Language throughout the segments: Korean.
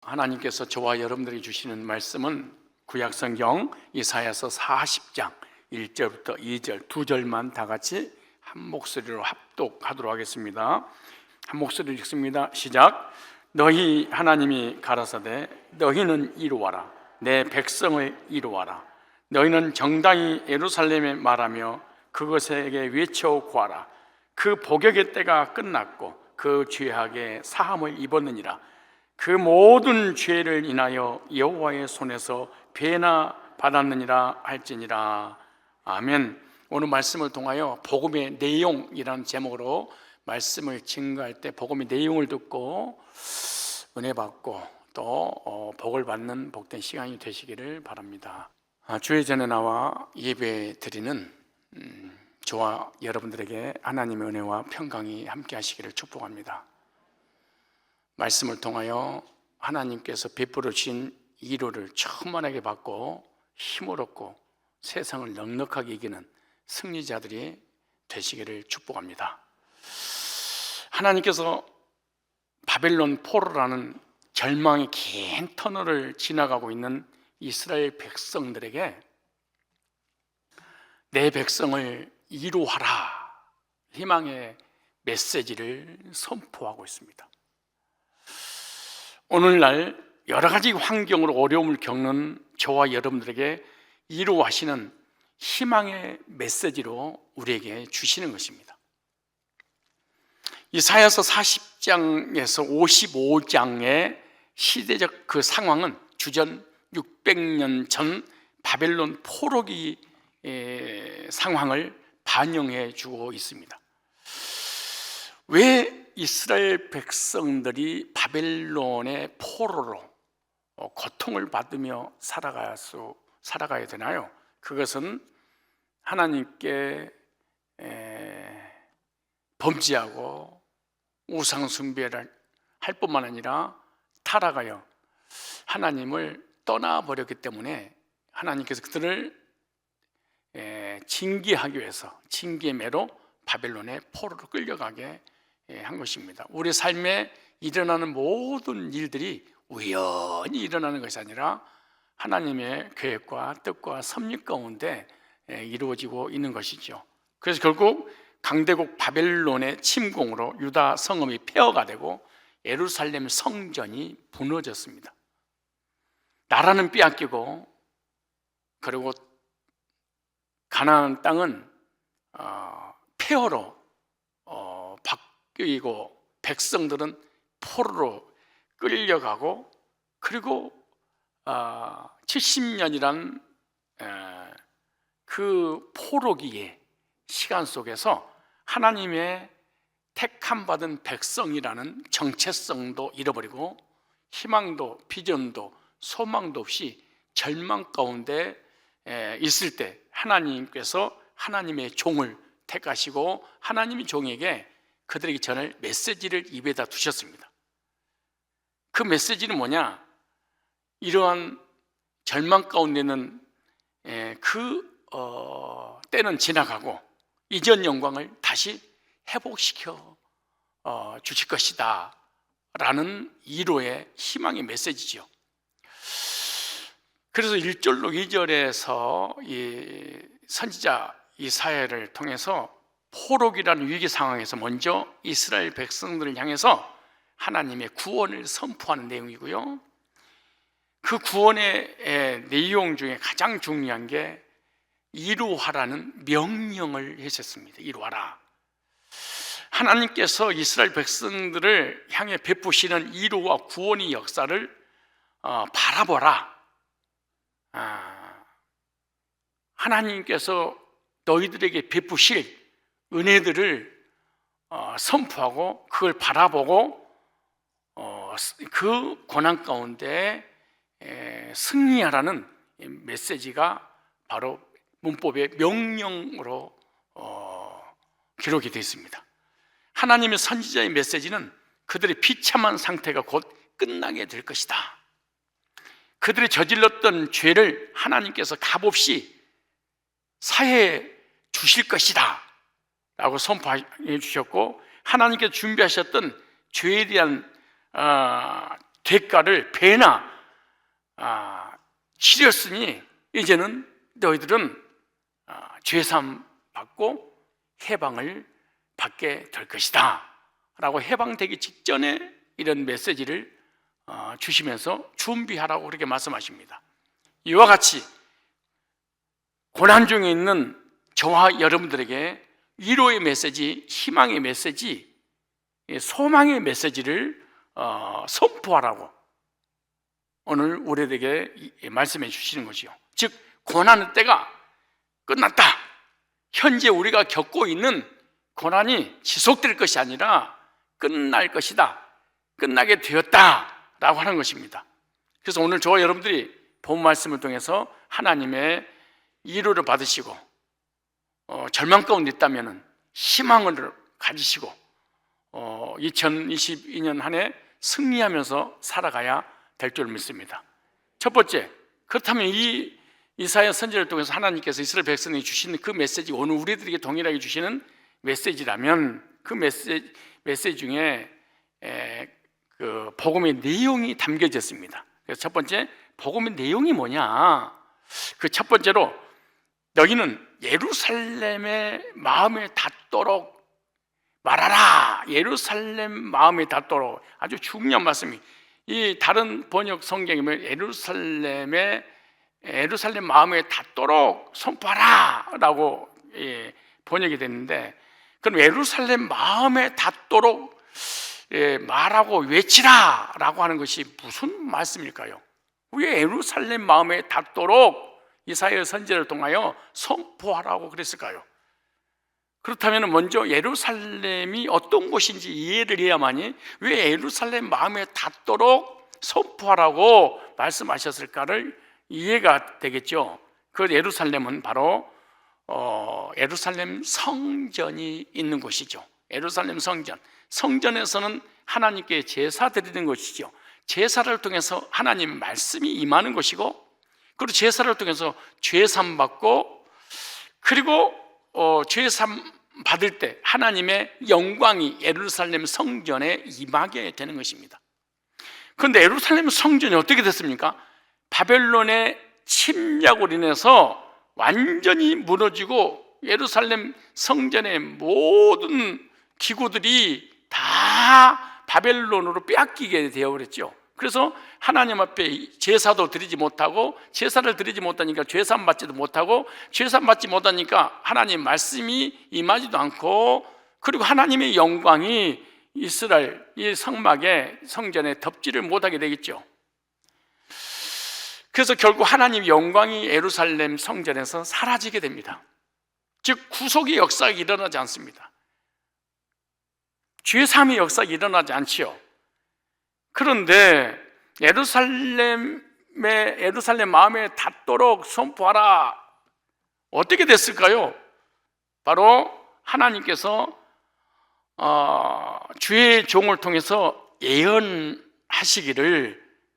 하나님께서 저와 여러분들에게 주시는 말씀은 구약성경 이사야서 40장 1절부터 2절 두 절만 다 같이 한 목소리로 합독하도록 하겠습니다. 한 목소리로 읽습니다. 시작. 너희 하나님이 가라사대 너희는 이루어라. 내 백성을 이루어라. 너희는 정당히 예루살렘에 말하며 그것에게 외쳐 구하라. 그 복역의 때가 끝났고 그 죄악의 사함을 입었느니라. 그 모든 죄를 인하여 여호와의 손에서 배나 받았느니라 할지니라. 아멘. 오늘 말씀을 통하여 복음의 내용이라는 제목으로 말씀을 증거할 때 복음의 내용을 듣고 은혜 받고 또 복을 받는 복된 시간이 되시기를 바랍니다. 주의 전에 나와 예배 드리는 저와 여러분들에게 하나님의 은혜와 평강이 함께 하시기를 축복합니다. 말씀을 통하여 하나님께서 베풀어 주신 위로를 충만하게 받고 힘을 얻고 세상을 넉넉하게 이기는 승리자들이 되시기를 축복합니다. 하나님께서 바벨론 포로라는 절망의 긴 터널을 지나가고 있는 이스라엘 백성들에게 내 백성을 이루하라 희망의 메시지를 선포하고 있습니다. 오늘날 여러 가지 환경으로 어려움을 겪는 저와 여러분들에게 이루하시는 희망의 메시지로 우리에게 주시는 것입니다. 이사야서 40장에서 55장의 시대적 그 상황은 주전 600년 전 바벨론 포로기 상황을 반영해 주고 있습니다. 왜 이스라엘 백성들이 바벨론의 포로로 고통을 받으며 살아가야 되나요? 그것은 하나님께 범죄하고 우상 숭배를 할 뿐만 아니라 타락하여 하나님을 떠나버렸기 때문에 하나님께서 그들을 징계하기 위해서 징계의 매로 바벨론의 포로로 끌려가게 한 것입니다. 우리 삶에 일어나는 모든 일들이 우연히 일어나는 것이 아니라 하나님의 계획과 뜻과 섭리 가운데 이루어지고 있는 것이죠. 그래서 결국 강대국 바벨론의 침공으로 유다 성읍이 폐허가 되고 예루살렘 성전이 무너졌습니다. 나라는 빼앗기고 그리고 가나안 땅은 폐허로 바뀌고 백성들은 포로로 끌려가고 그리고 70년이란 그 포로기의 시간 속에서 하나님의 택함 받은 백성이라는 정체성도 잃어버리고 희망도 비전도 소망도 없이 절망 가운데 있을 때 하나님께서 하나님의 종을 택하시고 하나님의 종에게 그들에게 전할 메시지를 입에다 두셨습니다. 그 메시지는 뭐냐? 이러한 절망 가운데는 때는 지나가고 이전 영광을 다시 회복시켜 주실 것이다 라는 위로의 희망의 메시지죠. 그래서 1절로 2절에서 이 선지자 이사야를 통해서 포로기라는 위기 상황에서 먼저 이스라엘 백성들을 향해서 하나님의 구원을 선포하는 내용이고요. 그 구원의 내용 중에 가장 중요한 게 이루하라는 명령을 하셨습니다. 이루하라. 하나님께서 이스라엘 백성들을 향해 베푸시는 이루와 구원의 역사를 바라보라. 하나님께서 너희들에게 베푸실 은혜들을 선포하고 그걸 바라보고 그 고난 가운데 승리하라는 메시지가 바로 문법의 명령으로 기록이 되어 있습니다. 하나님의 선지자의 메시지는 그들의 비참한 상태가 곧 끝나게 될 것이다. 그들이 저질렀던 죄를 하나님께서 값없이 사해 주실 것이다 라고 선포해 주셨고 하나님께서 준비하셨던 죄에 대한 대가를 배나 치렀으니 이제는 너희들은 죄사함 받고 해방을 받게 될 것이다 라고 해방되기 직전에 이런 메시지를 주시면서 준비하라고 그렇게 말씀하십니다. 이와 같이 고난 중에 있는 저와 여러분들에게 위로의 메시지, 희망의 메시지, 소망의 메시지를 선포하라고 오늘 우리에게 말씀해 주시는 것이요. 즉 고난의 때가 끝났다. 현재 우리가 겪고 있는 고난이 지속될 것이 아니라 끝날 것이다. 끝나게 되었다라고 하는 것입니다. 그래서 오늘 저와 여러분들이 본 말씀을 통해서 하나님의 위로를 받으시고 절망 가운데 있다면 희망을 가지시고 2022년 한 해 승리하면서 살아가야 될 줄 믿습니다. 첫 번째, 그렇다면 이 이사야 선지자를 통해서 하나님께서 이스라엘 백성에게 주시는 그 메시지, 오늘 우리들에게 동일하게 주시는 메시지라면 그 메시지 중에 그 복음의 내용이 담겨져 있습니다. 그래서 첫 번째, 복음의 내용이 뭐냐? 그 첫 번째로 너희는 예루살렘의 마음에 닿도록 말하라. 예루살렘 마음에 닿도록, 아주 중요한 말씀이, 이 다른 번역 성경에 보면 예루살렘 마음에 닿도록 선포하라 라고 번역이 됐는데, 그럼 예루살렘 마음에 닿도록 말하고 외치라 라고 하는 것이 무슨 말씀일까요? 왜 예루살렘 마음에 닿도록 이사야 선지자를 통하여 선포하라고 그랬을까요? 그렇다면 먼저 예루살렘이 어떤 곳인지 이해를 해야만이 왜 예루살렘 마음에 닿도록 선포하라고 말씀하셨을까를 이해가 되겠죠. 그 예루살렘은 바로 예루살렘 성전이 있는 곳이죠. 예루살렘 성전, 성전에서는 하나님께 제사 드리는 것이죠. 제사를 통해서 하나님의 말씀이 임하는 것이고, 그리고 제사를 통해서 죄사함 받고, 그리고 죄사함 받을 때 하나님의 영광이 예루살렘 성전에 임하게 되는 것입니다. 그런데 예루살렘 성전이 어떻게 됐습니까? 바벨론의 침략으로 인해서 완전히 무너지고 예루살렘 성전의 모든 기구들이 다 바벨론으로 빼앗기게 되어버렸죠. 그래서 하나님 앞에 제사도 드리지 못하고, 제사를 드리지 못하니까 죄사함 받지도 못하고, 죄사함 받지 못하니까 하나님 말씀이 임하지도 않고, 그리고 하나님의 영광이 이스라엘 이 성막에 성전에 덮지를 못하게 되겠죠. 그래서 결국 하나님 영광이 예루살렘 성전에서 사라지게 됩니다. 즉 구속의 역사가 일어나지 않습니다. 죄사함의 역사가 일어나지 않지요. 그런데 예루살렘 마음에 닿도록 선포하라. 어떻게 됐을까요? 바로 하나님께서 주의 종을 통해서 예언하시기를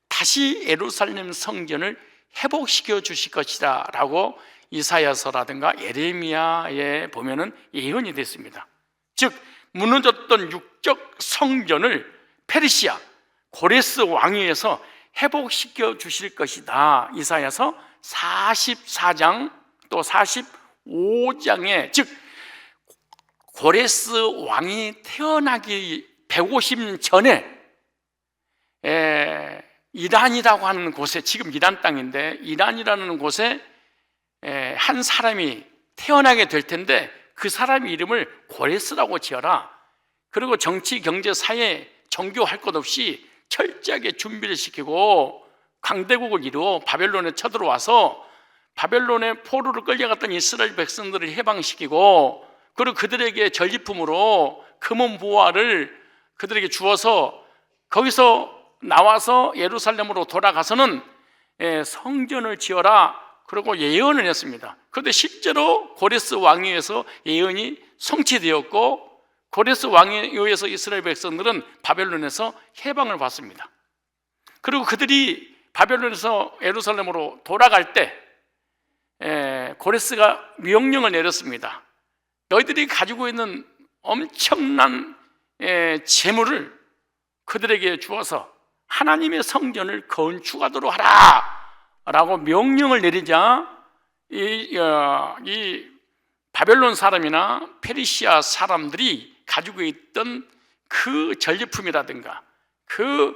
다시 예루살렘 성전을 회복시켜 주실 것이다 라고 이사야서라든가 예레미야에 보면은 예언이 됐습니다. 즉 무너졌던 육적 성전을 페르시아 고레스 왕위에서 회복시켜 주실 것이다. 이사야서 44장 또 45장에, 즉 고레스 왕이 태어나기 150년 전에 이란이라고 하는 곳에, 지금 이란 땅인데 이란이라는 곳에 한 사람이 태어나게 될 텐데 그 사람 이름을 고레스라고 지어라. 그리고 정치, 경제, 사회, 종교 할 것 없이 철저하게 준비를 시키고 강대국을 이루어 바벨론에 쳐들어와서 바벨론의 포로로 끌려갔던 이스라엘 백성들을 해방시키고, 그리고 그들에게 전리품으로 금은 보화를 그들에게 주어서 거기서 나와서 예루살렘으로 돌아가서는 성전을 지어라, 그리고 예언을 했습니다. 그런데 실제로 고레스 왕위에서 예언이 성취되었고, 고레스 왕에 의해서 이스라엘 백성들은 바벨론에서 해방을 받습니다. 그리고 그들이 바벨론에서 예루살렘으로 돌아갈 때 고레스가 명령을 내렸습니다. 너희들이 가지고 있는 엄청난 재물을 그들에게 주어서 하나님의 성전을 건축하도록 하라 라고 명령을 내리자 이 바벨론 사람이나 페르시아 사람들이 가지고 있던 그 전리품이라든가 그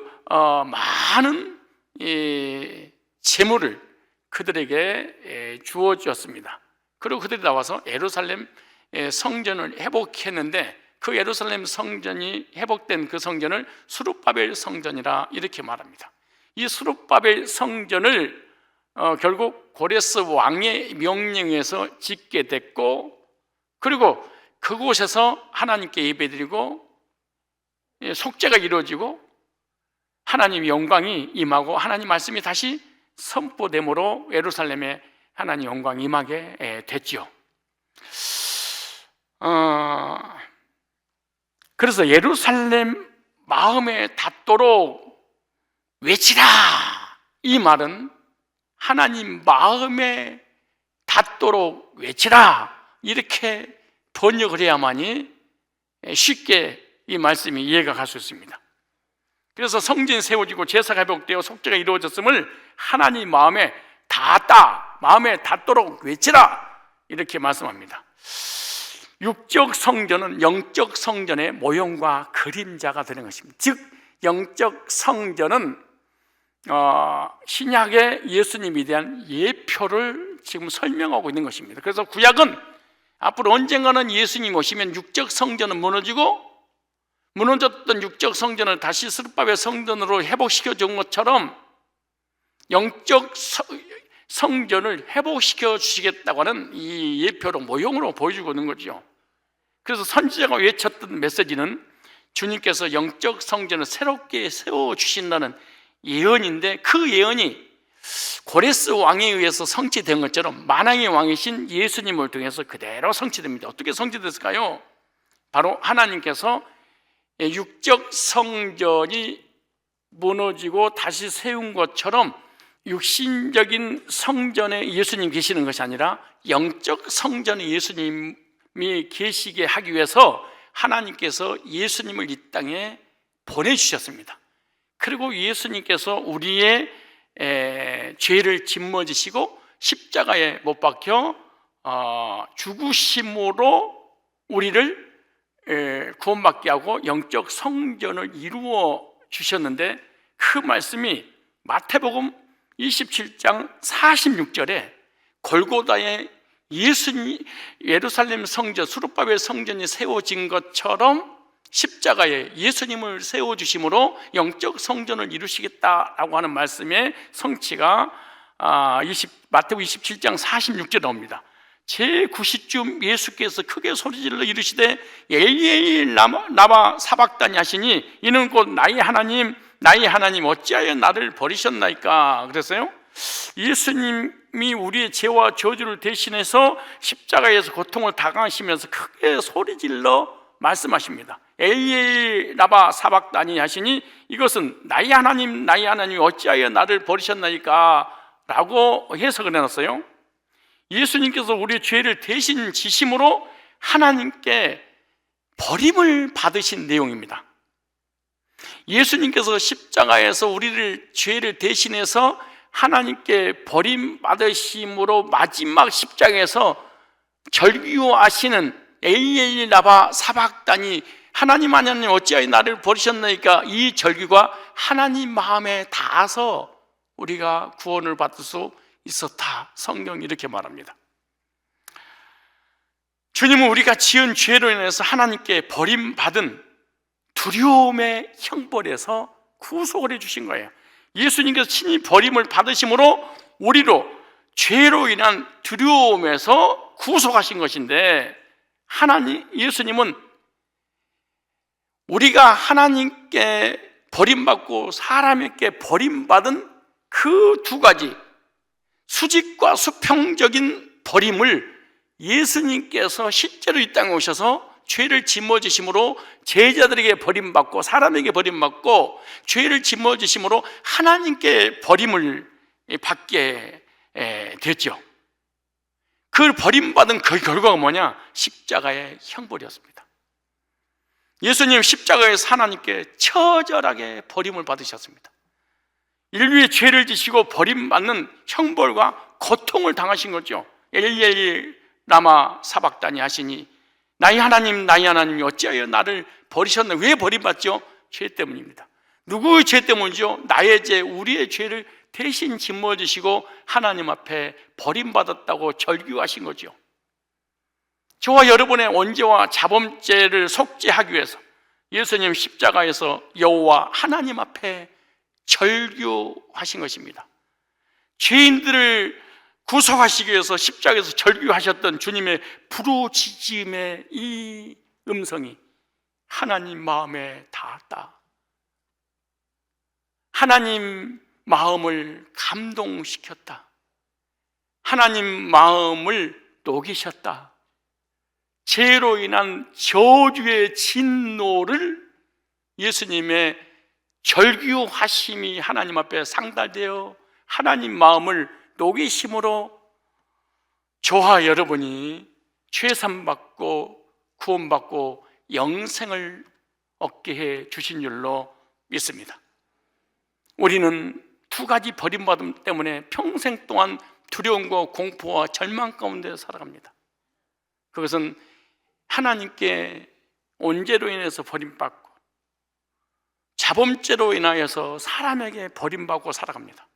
많은 재물을 그들에게 주어주었습니다. 그리고 그들이 나와서 예루살렘 성전을 회복했는데, 그 예루살렘 성전이 회복된 그 성전을 스룹바벨 성전이라 이렇게 말합니다. 이 스룹바벨 성전을 결국 고레스 왕의 명령에서 짓게 됐고, 그리고 그곳에서 하나님께 예배드리고 속죄가 이루어지고 하나님의 영광이 임하고 하나님 말씀이 다시 선포됨으로 예루살렘에 하나님 영광이 임하게 됐죠. 그래서 예루살렘 마음에 닿도록 외치라, 이 말은 하나님 마음에 닿도록 외치라 이렇게 번역을 해야만이 쉽게 이 말씀이 이해가 갈 수 있습니다. 그래서 성전이 세워지고 제사가 회복되어 속죄가 이루어졌음을 하나님 마음에 닿았다, 마음에 닿도록 외치라 이렇게 말씀합니다. 육적 성전은 영적 성전의 모형과 그림자가 되는 것입니다. 즉 영적 성전은 신약의 예수님에 대한 예표를 지금 설명하고 있는 것입니다. 그래서 구약은 앞으로 언젠가는 예수님 오시면 육적 성전은 무너지고, 무너졌던 육적 성전을 다시 스룹바벨 성전으로 회복시켜 준 것처럼 영적 성전을 회복시켜 주시겠다고 하는 이 예표로 모형으로 보여주고 있는 거죠. 그래서 선지자가 외쳤던 메시지는 주님께서 영적 성전을 새롭게 세워주신다는 예언인데, 그 예언이 고레스 왕에 의해서 성취된 것처럼 만왕의 왕이신 예수님을 통해서 그대로 성취됩니다. 어떻게 성취됐을까요? 바로 하나님께서 육적 성전이 무너지고 다시 세운 것처럼 육신적인 성전에 예수님 계시는 것이 아니라 영적 성전에 예수님이 계시게 하기 위해서 하나님께서 예수님을 이 땅에 보내주셨습니다. 그리고 예수님께서 우리의 죄를 짊어지시고 십자가에 못 박혀 죽으심으로 우리를 구원받게 하고 영적 성전을 이루어 주셨는데, 그 말씀이 마태복음 27장 46절에 골고다에 예루살렘 성전, 스룹바벨 성전이 세워진 것처럼 십자가에 예수님을 세워주심으로 영적 성전을 이루시겠다라고 하는 말씀의 성취가 마태복음 27장 46절에 나옵니다. 제9시쯤 예수께서 크게 소리질러 이르시되 엘리 엘리 라마 사박다니 하시니 이는 곧 나의 하나님 어찌하여 나를 버리셨나이까. 그랬어요. 예수님이 우리의 죄와 저주를 대신해서 십자가에서 고통을 당하시면서 크게 소리질러 말씀하십니다. 엘리 엘리 라마 사박다니 하시니 이것은 나의 하나님 어찌하여 나를 버리셨나이까 라고 해석을 해놨어요. 예수님께서 우리의 죄를 대신 지심으로 하나님께 버림을 받으신 내용입니다. 예수님께서 십자가에서 우리를 죄를 대신해서 하나님께 버림받으심으로 마지막 십자가에서 절규하시는 엘리 엘리 라마 사박다니 하나님 어찌하여 나를 버리셨나이까, 이 절규가 하나님 마음에 닿아서 우리가 구원을 받을 수 있었다. 성경이 이렇게 말합니다. 주님은 우리가 지은 죄로 인해서 하나님께 버림받은 두려움의 형벌에서 구속을 해주신 거예요. 예수님께서 친히 버림을 받으심으로 우리로 죄로 인한 두려움에서 구속하신 것인데, 예수님은 우리가 하나님께 버림받고 사람에게 버림받은 그 두 가지 수직과 수평적인 버림을 예수님께서 실제로 이 땅에 오셔서 죄를 짊어지심으로 제자들에게 버림받고 사람에게 버림받고 죄를 짊어지심으로 하나님께 버림을 받게 됐죠. 그 버림받은 그 결과가 뭐냐? 십자가의 형벌이었습니다. 예수님 십자가에서 하나님께 처절하게 버림을 받으셨습니다. 인류의 죄를 지시고 버림받는 형벌과 고통을 당하신 거죠. 엘리엘리 라마 사박다니 하시니 나의 하나님이 어찌하여 나를 버리셨나? 왜 버림받죠? 죄 때문입니다. 누구의 죄 때문이죠? 나의 죄, 우리의 죄를 대신 짊어지시고 하나님 앞에 버림받았다고 절규하신 거죠. 저와 여러분의 원죄와 자범죄를 속죄하기 위해서 예수님 십자가에서 여호와 하나님 앞에 절규하신 것입니다. 죄인들을 구속하시기 위해서 십자가에서 절규하셨던 주님의 부르짖음의 이 음성이 하나님 마음에 닿았다. 하나님 마음을 감동시켰다. 하나님 마음을 녹이셨다. 죄로 인한 저주의 진노를 예수님의 절규하심이 하나님 앞에 상달되어 하나님 마음을 녹이심으로 저와 여러분이 죄산받고 구원받고 영생을 얻게 해 주신 줄로 믿습니다. 우리는 두 가지 버림받음 때문에 평생 동안 두려움과 공포와 절망 가운데 살아갑니다. 그것은 하나님께 온죄로 인해서 버림받고 자범죄로 인하여서 사람에게 버림받고 살아갑니다.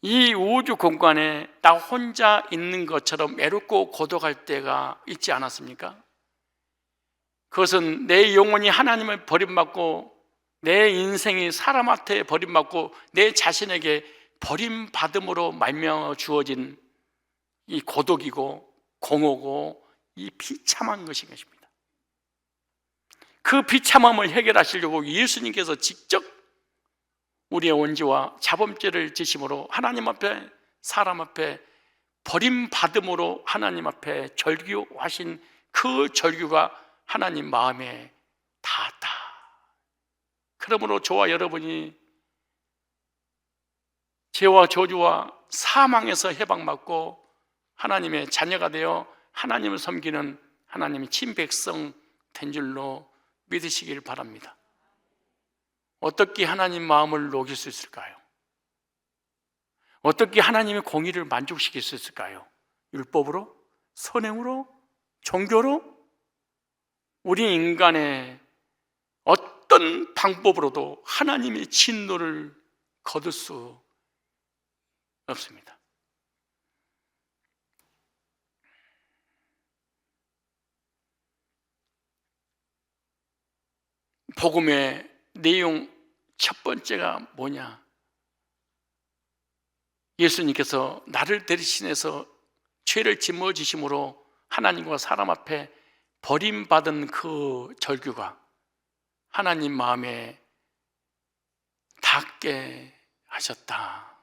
이 우주 공간에 나 혼자 있는 것처럼 외롭고 고독할 때가 있지 않았습니까? 그것은 내 영혼이 하나님을 버림받고 내 인생이 사람한테 버림받고 내 자신에게 버림받음으로 말미암아 주어진 이 고독이고 공허고 이 비참한 것인 것입니다. 그 비참함을 해결하시려고 예수님께서 직접 우리의 원죄와 자범죄를 지심으로 하나님 앞에 사람 앞에 버림받음으로 하나님 앞에 절규하신 그 절규가 하나님 마음에 닿았다. 그러므로 저와 여러분이 죄와 저주와 사망에서 해방받고 하나님의 자녀가 되어 하나님을 섬기는 하나님의 친백성 된 줄로 믿으시길 바랍니다. 어떻게 하나님 마음을 녹일 수 있을까요? 어떻게 하나님의 공의를 만족시킬 수 있을까요? 율법으로? 선행으로? 종교로? 우리 인간의 어떤 방법으로도 하나님의 진노를 거둘 수 없습니다. 복음의 내용 첫 번째가 뭐냐? 예수님께서 나를 대신해서 죄를 짊어지심으로 하나님과 사람 앞에 버림받은 그 절규가 하나님 마음에 닿게 하셨다.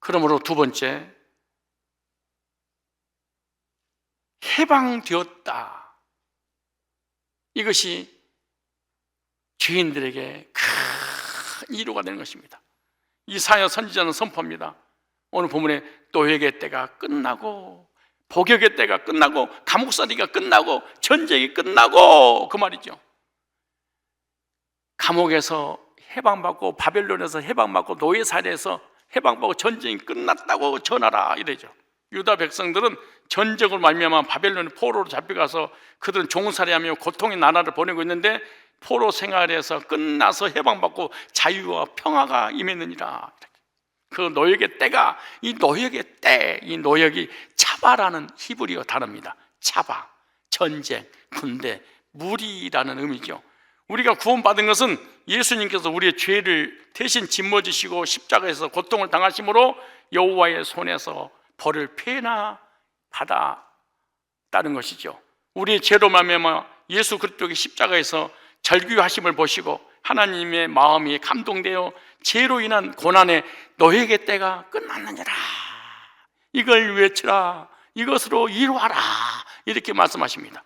그러므로 두 번째, 해방되었다. 이것이 죄인들에게 큰 위로가 되는 것입니다. 이사야 선지자는 선포합니다. 오늘 본문에 노예의 때가 끝나고 복역의 때가 끝나고 감옥살이가 끝나고 전쟁이 끝나고 그 말이죠. 감옥에서 해방받고 바벨론에서 해방받고 노예살이에서 해방받고 전쟁이 끝났다고 전하라 이래죠. 유다 백성들은 전쟁을 말미암아 바벨론의 포로로 잡혀가서 그들은 종살이하며 고통의 나라를 보내고 있는데 포로 생활에서 끝나서 해방받고 자유와 평화가 임했느니라. 그 노역의 때가 이 노역의 때, 이 노역이 차바라는 히브리어 단어입니다. 차바, 전쟁, 군대, 무리라는 의미죠. 우리가 구원받은 것은 예수님께서 우리의 죄를 대신 짊어지시고 십자가에서 고통을 당하심으로 여호와의 손에서 벌을 패나 받았다는 것이죠. 우리의 죄로 말미암아 예수 그리스도의 십자가에서 절규하심을 보시고 하나님의 마음이 감동되어 죄로 인한 고난의 너에게 때가 끝났느니라. 이걸 외치라. 이것으로 이루어라. 이렇게 말씀하십니다.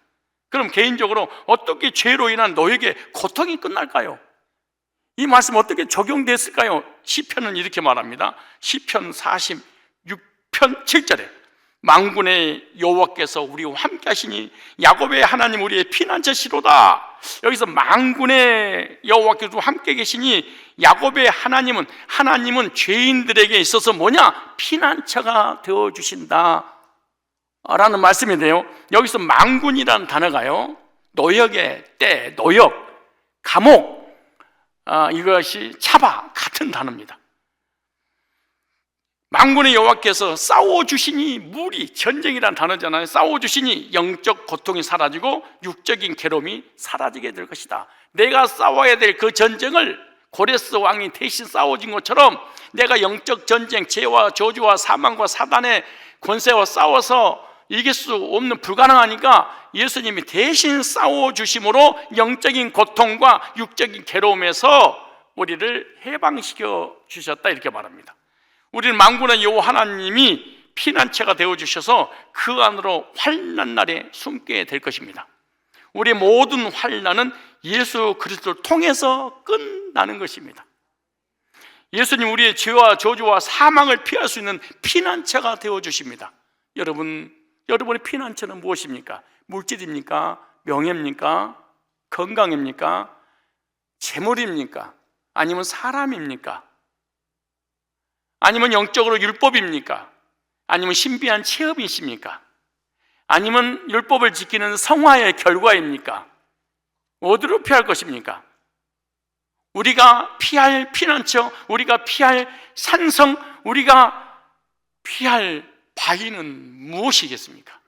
그럼 개인적으로 어떻게 죄로 인한 너에게 고통이 끝날까요? 이 말씀 어떻게 적용됐을까요? 시편은 이렇게 말합니다. 시편 46편 7절에 만군의 여호와께서 우리와 함께 하시니 야곱의 하나님 우리의 피난처시로다. 여기서 만군의 여호와께서 함께 계시니 야곱의 하나님은 죄인들에게 있어서 뭐냐? 피난처가 되어주신다 라는 말씀인데요, 여기서 만군이라는 단어가요, 노역의 때, 노역, 감옥, 이것이 차바 같은 단어입니다. 만군의 여호와께서 싸워주시니, 무리, 전쟁이라는 단어잖아요. 싸워주시니 영적 고통이 사라지고 육적인 괴로움이 사라지게 될 것이다. 내가 싸워야 될 그 전쟁을 고레스 왕이 대신 싸워준 것처럼 내가 영적 전쟁, 죄와 저주와 사망과 사단의 권세와 싸워서 이길 수 없는, 불가능하니까 예수님이 대신 싸워주심으로 영적인 고통과 육적인 괴로움에서 우리를 해방시켜 주셨다, 이렇게 말합니다. 우리는 만군의 여호와 하나님이 피난처가 되어주셔서 그 안으로 환난 날에 숨게 될 것입니다. 우리의 모든 환난은 예수 그리스도를 통해서 끝나는 것입니다. 예수님 우리의 죄와 저주와 사망을 피할 수 있는 피난처가 되어주십니다. 여러분의 피난처는 무엇입니까? 물질입니까? 명예입니까? 건강입니까? 재물입니까? 아니면 사람입니까? 아니면 영적으로 율법입니까? 아니면 신비한 체험이십니까? 아니면 율법을 지키는 성화의 결과입니까? 어디로 피할 것입니까? 우리가 피할 피난처, 우리가 피할 산성, 우리가 피할 바위는 무엇이겠습니까?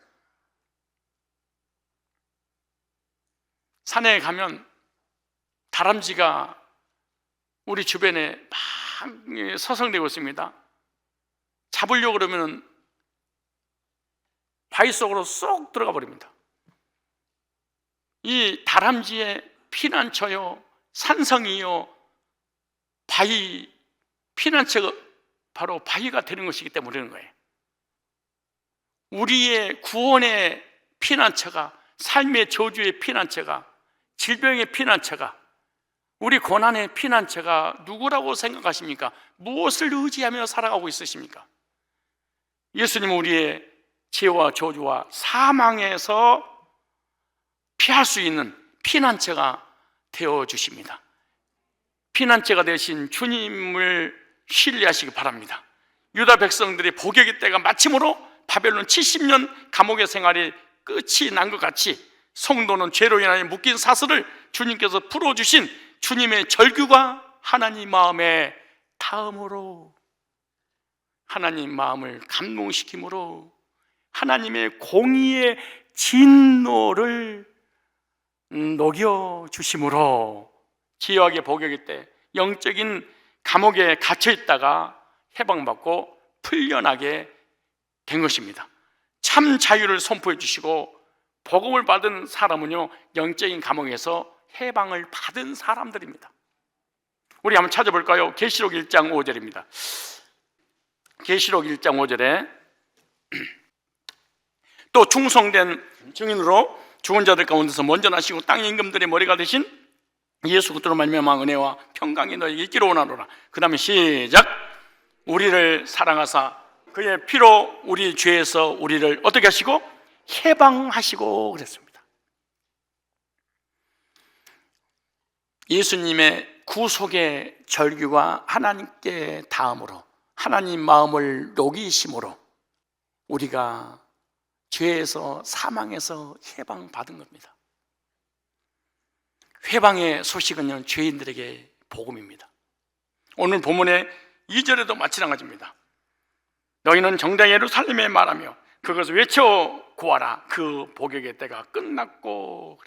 산에 가면 다람쥐가 우리 주변에 막 서성대고 있습니다. 잡으려고 그러면 바위 속으로 쏙 들어가 버립니다. 이 다람쥐의 피난처요, 산성이요, 바위, 피난처가 바로 바위가 되는 것이기 때문에 그러는 거예요. 우리의 구원의 피난처가, 삶의 저주의 피난처가, 질병의 피난처가, 우리 고난의 피난처가 누구라고 생각하십니까? 무엇을 의지하며 살아가고 있으십니까? 예수님은 우리의 죄와 저주와 사망에서 피할 수 있는 피난처가 되어주십니다. 피난처가 되신 주님을 신뢰하시기 바랍니다. 유다 백성들의 복역의 때가 마침으로 바벨론 70년 감옥의 생활이 끝이 난 것 같이 성도는 죄로 인하여 묶인 사슬을 주님께서 풀어주신 주님의 절규가 하나님 마음에 닿음으로, 하나님 마음을 감동시킴으로, 하나님의 공의의 진노를 녹여주심으로 지옥의 복역일 때 영적인 감옥에 갇혀있다가 해방받고 풀려나게 된 것입니다. 참 자유를 선포해 주시고 복음을 받은 사람은요, 영적인 감옥에서 해방을 받은 사람들입니다. 우리 한번 찾아볼까요? 계시록 1장 5절입니다. 계시록 1장 5절에 또 충성된 증인으로 죽은 자들 가운데서 먼저 나시고 땅의 임금들의 머리가 되신 예수 그리스도로 말미암아 은혜와 평강이 너에게 있기를 원하노라. 그 다음에 시작. 우리를 사랑하사 그의 피로 우리 죄에서 우리를 어떻게 하시고? 해방하시고 그랬습니다. 예수님의 구속의 절규가 하나님께 닿음으로, 하나님 마음을 녹이심으로 우리가 죄에서, 사망에서 해방받은 겁니다. 해방의 소식은요, 죄인들에게 복음입니다. 오늘 본문의 2절에도 마찬가지입니다. 너희는 정당 예루살렘에 말하며 그것을 외쳐 구하라. 그 복역의 때가 끝났고.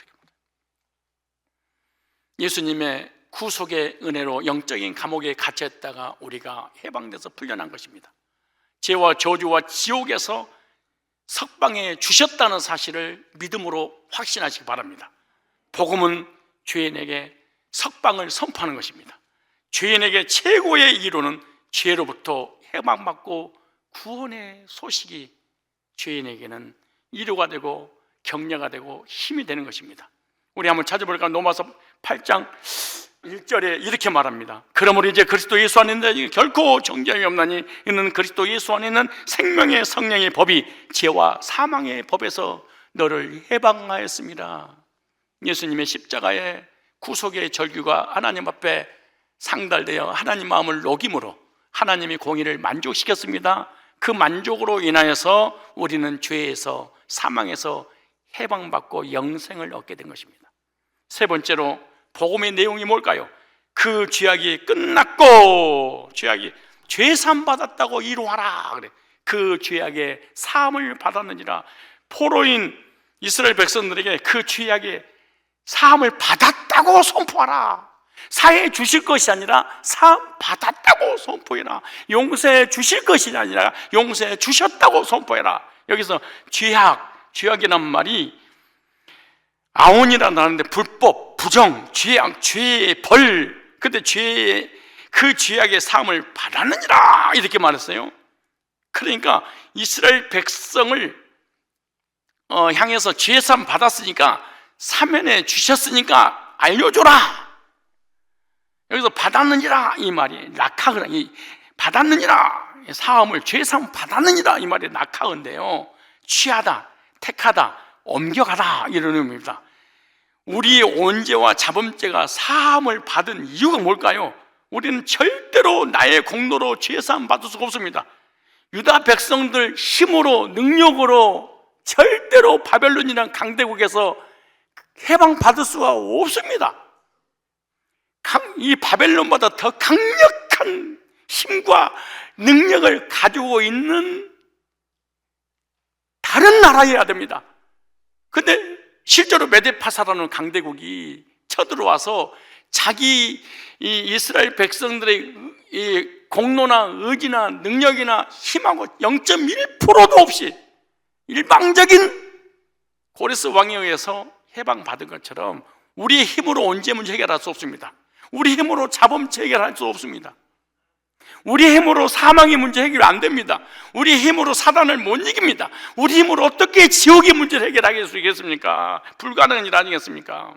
예수님의 구속의 은혜로 영적인 감옥에 갇혀있다가 우리가 해방돼서 풀려난 것입니다. 죄와 저주와 지옥에서 석방해 주셨다는 사실을 믿음으로 확신하시기 바랍니다. 복음은 죄인에게 석방을 선포하는 것입니다. 죄인에게 최고의 이루는 죄로부터 해방받고 구원의 소식이 죄인에게는 위로가 되고 격려가 되고 힘이 되는 것입니다. 우리 한번 찾아볼까요? 로마서 8장 1절에 이렇게 말합니다. 그러므로 이제 그리스도 예수 안에 있는 결코 정죄함이 없나니 이는 그리스도 예수 안에 있는 생명의 성령의 법이 죄와 사망의 법에서 너를 해방하였습니다. 예수님의 십자가의 구속의 절규가 하나님 앞에 상달되어 하나님 마음을 녹임으로 하나님의 공의를 만족시켰습니다. 그 만족으로 인하여서 우리는 죄에서 사망에서 해방받고 영생을 얻게 된 것입니다. 세 번째로 복음의 내용이 뭘까요? 그 죄악이 끝났고 죄악이 죄사함 받았다고 이루하라 그래. 그 죄악의 사함을 받았느니라. 포로인 이스라엘 백성들에게 그 죄악의 사함을 받았다고 선포하라. 사해 주실 것이 아니라 사함 받았다고 선포해라. 용서해 주실 것이 아니라 용서해 주셨다고 선포해라. 여기서 죄악이란 말이 아온이라는 단어인데 불법, 부정, 죄악, 죄의 벌. 근데 그 죄악의 사함을 받았느니라 이렇게 말했어요. 그러니까 이스라엘 백성을 향해서 죄사함 받았으니까 사면해 주셨으니까 알려줘라. 여기서 받았느니라 이 말이 낙하그라. 받았느니라 사함을 죄사함 받았느니라 이 말이 낙하인데요. 취하다, 택하다, 옮겨가다 이런 의미입니다. 우리의 온죄와 자범죄가 사함을 받은 이유가 뭘까요? 우리는 절대로 나의 공로로 죄사함 받을 수가 없습니다. 유다 백성들 힘으로 능력으로 절대로 바벨론이라는 강대국에서 해방받을 수가 없습니다. 이 바벨론보다 더 강력한 힘과 능력을 가지고 있는 다른 나라여야 됩니다. 근데 실제로 메데파사라는 강대국이 쳐들어와서 자기 이 이스라엘 백성들의 이 공로나 의지나 능력이나 힘하고 0.1%도 없이 일방적인 고레스 왕에 의해서 해방받은 것처럼 우리의 힘으로 언제 문제 해결할 수 없습니다. 우리 힘으로 자범죄 해결할 수 없습니다. 우리 힘으로 사망의 문제 해결 안 됩니다. 우리 힘으로 사단을 못 이깁니다. 우리 힘으로 어떻게 지옥의 문제를 해결하게 수 있겠습니까? 불가능한 일 아니겠습니까?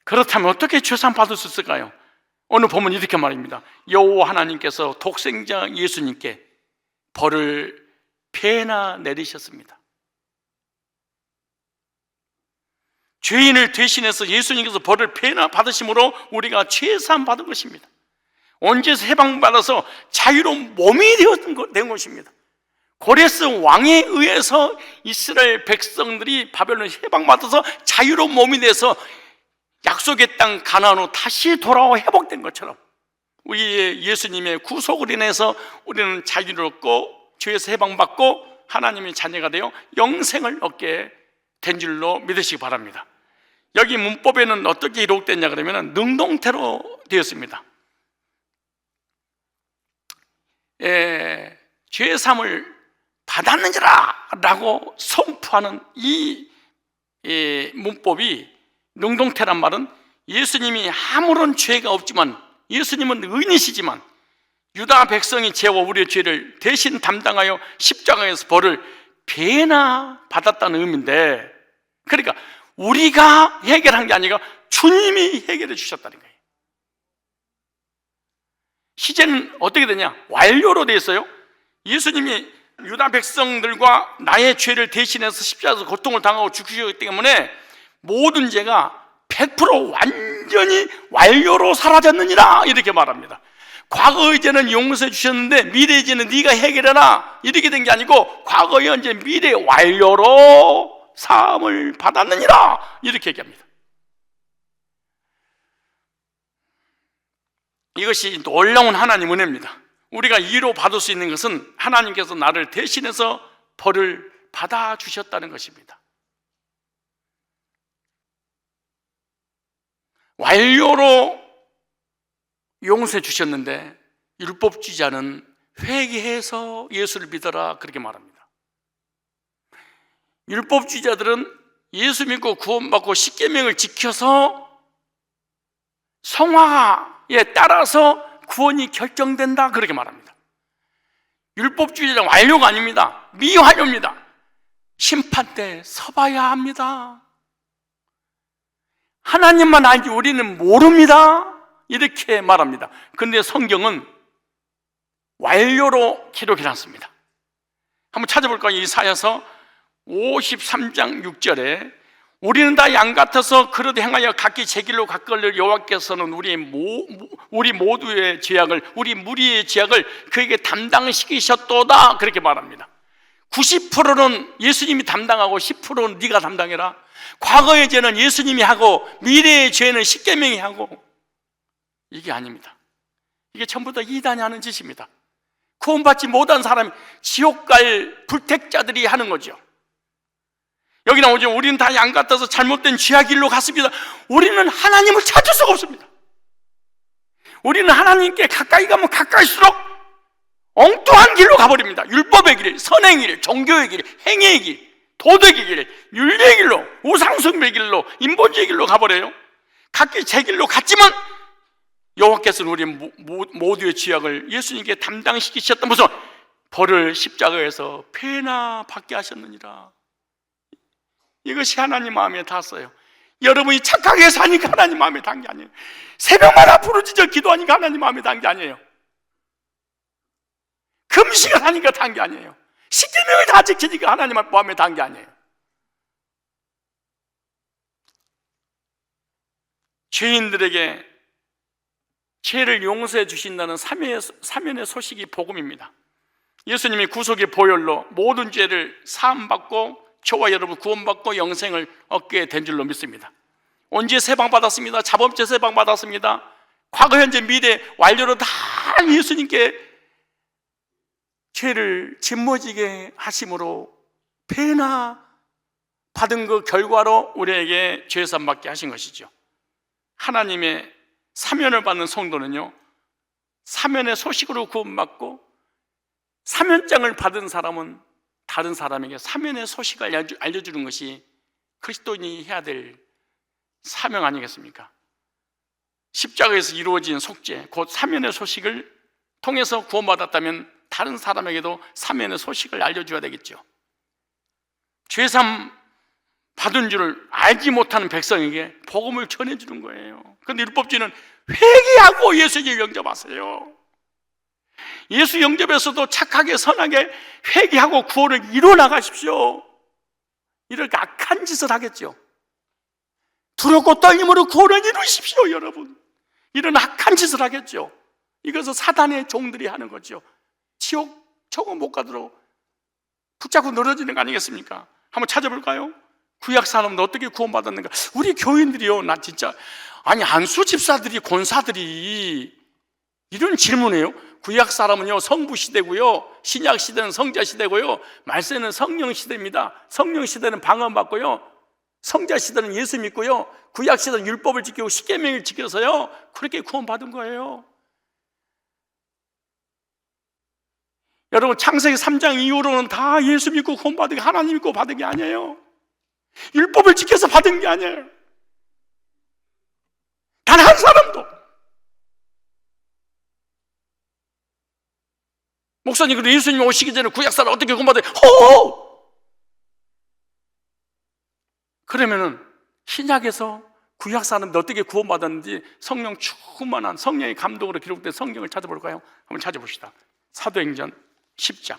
그렇다면 어떻게 죄사함 받을 수 있을까요? 오늘 보면 이렇게 말입니다. 여호와 하나님께서 독생자 예수님께 벌을 배나 내리셨습니다. 죄인을 대신해서 예수님께서 벌을 배나 받으심으로 우리가 죄사함 받은 것입니다. 언제서 해방받아서 자유로운 몸이 된 것입니다. 고레스 왕에 의해서 이스라엘 백성들이 바벨론 해방받아서 자유로운 몸이 돼서 약속의 땅 가나안으로 다시 돌아와 회복된 것처럼 우리의 예수님의 구속을 인해서 우리는 자유를 얻고 죄에서 해방받고 하나님의 자녀가 되어 영생을 얻게 된 줄로 믿으시기 바랍니다. 여기 문법에는 어떻게 기록됐냐 그러면 능동태로 되었습니다. 죄사함을 받았느니라 라고 선포하는 이 문법이 능동태란 말은 예수님이 아무런 죄가 없지만 예수님은 의인이시지만 유다 백성이 죄와 우리의 죄를 대신 담당하여 십자가에서 벌을 배나 받았다는 의미인데, 그러니까 우리가 해결한 게 아니라 주님이 해결해 주셨다는 거예요. 시제는 어떻게 되냐? 완료로 되어 있어요. 예수님이 유다 백성들과 나의 죄를 대신해서 십자가에서 고통을 당하고 죽으셨기 때문에 모든 죄가 100% 완전히 완료로 사라졌느니라 이렇게 말합니다. 과거의 죄는 용서해 주셨는데 미래의 죄는 네가 해결해라 이렇게 된 게 아니고 과거의 현재 미래 완료로 사함을 받았느니라 이렇게 얘기합니다. 이것이 놀라운 하나님 은혜입니다. 우리가 이로 받을 수 있는 것은 하나님께서 나를 대신해서 벌을 받아주셨다는 것입니다. 완료로 용서해 주셨는데 율법주의자는 회개해서 예수를 믿어라 그렇게 말합니다. 율법주의자들은 예수 믿고 구원받고 십계명을 지켜서 성화에 따라서 구원이 결정된다 그렇게 말합니다. 율법주의자는 완료가 아닙니다. 미완료입니다. 심판 때 서봐야 합니다. 하나님만 알지 우리는 모릅니다. 이렇게 말합니다. 그런데 성경은 완료로 기록해놨습니다. 한번 찾아볼까요? 이사야서 53장 6절에 우리는 다 양 같아서 그릇 행하여 각기 제 길로 가끌려 여호와께서는 우리 모두의 죄악을, 우리 무리의 죄악을 그에게 담당시키셨도다, 그렇게 말합니다. 90%는 예수님이 담당하고 10%는 네가 담당해라. 과거의 죄는 예수님이 하고 미래의 죄는 십계명이 하고, 이게 아닙니다. 이게 전부 다 이단이 하는 짓입니다. 구원받지 못한 사람이 지옥 갈 불택자들이 하는 거죠. 여기 나오죠. 우리는 다 양 같아서 잘못된 죄악 길로 갔습니다. 우리는 하나님을 찾을 수가 없습니다. 우리는 하나님께 가까이 가면 가까이수록 엉뚱한 길로 가버립니다. 율법의 길, 선행의 길, 종교의 길, 행위의 길, 도덕의 길, 윤리의 길로, 우상숭배의 길로, 인본주의 길로 가버려요. 각기 제 길로 갔지만 여호와께서는 우리 모두의 죄악을 예수님께 담당시키셨던 무슨 벌을 십자가에서 배나 받게 하셨느니라. 이것이 하나님 마음에 닿았어요. 여러분이 착하게 사니까 하나님 마음에 닿은 게 아니에요. 새벽마다 부르짖어 기도하니까 하나님 마음에 닿은 게 아니에요. 금식을 하니까 닿은 게 아니에요. 십계명을 다 지키니까 하나님 마음에 닿은 게 아니에요. 죄인들에게 죄를 용서해 주신다는 사면의 소식이 복음입니다. 예수님이 구속의 보혈로 모든 죄를 사함받고 저와 여러분 구원받고 영생을 얻게 된 줄로 믿습니다. 언제 세방받았습니다. 자범죄 세방받았습니다. 과거 현재 미래 완료로 다 예수님께 죄를 짊어지게 하심으로 배나 받은 그 결과로 우리에게 죄사함 받게 하신 것이죠. 하나님의 사면을 받는 성도는요, 사면의 소식으로 구원받고 사면장을 받은 사람은 다른 사람에게 사면의 소식을 알려주는 것이 그리스도인이 해야 될 사명 아니겠습니까? 십자가에서 이루어진 속죄, 곧 사면의 소식을 통해서 구원받았다면 다른 사람에게도 사면의 소식을 알려줘야 되겠죠. 죄사함 받은 줄을 알지 못하는 백성에게 복음을 전해주는 거예요. 그런데 율법주의는 회개하고 예수님 영접하세요. 예수 영접에서도 착하게 선하게 회개하고 구원을 이루어 나가십시오. 이렇게 악한 짓을 하겠죠. 두렵고 떨림으로 구원을 이루십시오. 여러분, 이런 악한 짓을 하겠죠. 이것은 사단의 종들이 하는 거죠. 지옥 천국 못 가도록 붙잡고 늘어지는 거 아니겠습니까? 한번 찾아볼까요? 구약 사람은 어떻게 구원받았는가? 우리 교인들이요, 나 진짜, 아니 안수 집사들이, 권사들이 이런 질문해요. 구약 사람은요 성부 시대고요, 신약 시대는 성자 시대고요, 말세는 성령 시대입니다. 성령 시대는 방언받고요, 성자 시대는 예수 믿고요, 구약 시대는 율법을 지키고 십계명을 지켜서요 그렇게 구원받은 거예요. 여러분, 창세기 3장 이후로는 다 예수 믿고 구원받은 게, 하나님 믿고 받은 게 아니에요. 율법을 지켜서 받은 게 아니에요. 단 한 사람도. 목사님, 그럼 예수님 오시기 전에 구약사람 어떻게 구원받아요? 호호! 그러면은 신약에서 구약사람들 어떻게 구원받았는지 성령 충만한 성령의 감동으로 기록된 성경을 찾아볼까요? 한번 찾아봅시다. 사도행전 10장.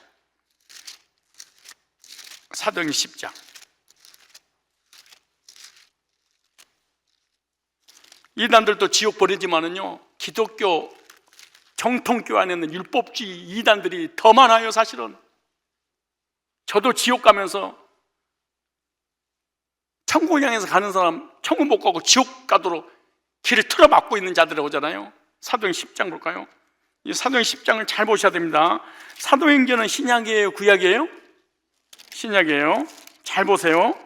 사도행전 10장. 이단들도 지옥 버리지만은요, 기독교 정통교 안에는 율법주의 이단들이 더 많아요. 사실은 저도 지옥 가면서 천국 향해서 가는 사람 천국 못 가고 지옥 가도록 길을 틀어막고 있는 자들이 오잖아요. 사도행전 10장 볼까요? 이 사도행전 10장을 잘 보셔야 됩니다. 사도행전은 신약이에요, 구약이에요? 신약이에요. 잘 보세요.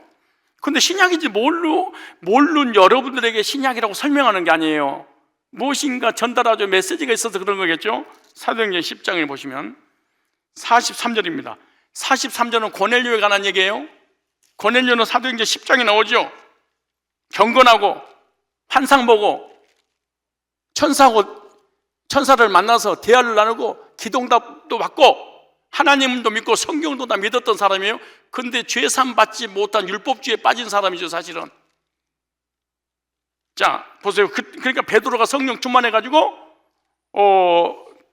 근데 신약인지 모르는 여러분들에게 신약이라고 설명하는 게 아니에요. 무엇인가 전달하죠. 메시지가 있어서 그런 거겠죠. 사도행전 10장을 보시면 43절입니다. 43절은 고넬료에 관한 얘기예요. 고넬료는 사도행전 10장에 나오죠. 경건하고 환상 보고 천사를 만나서 대화를 나누고 기도응답도 받고 하나님도 믿고 성경도 다 믿었던 사람이에요. 그런데 죄 사함 받지 못한 율법주의에 빠진 사람이죠. 사실은 자, 보세요. 그러니까 베드로가 성령 충만해가지고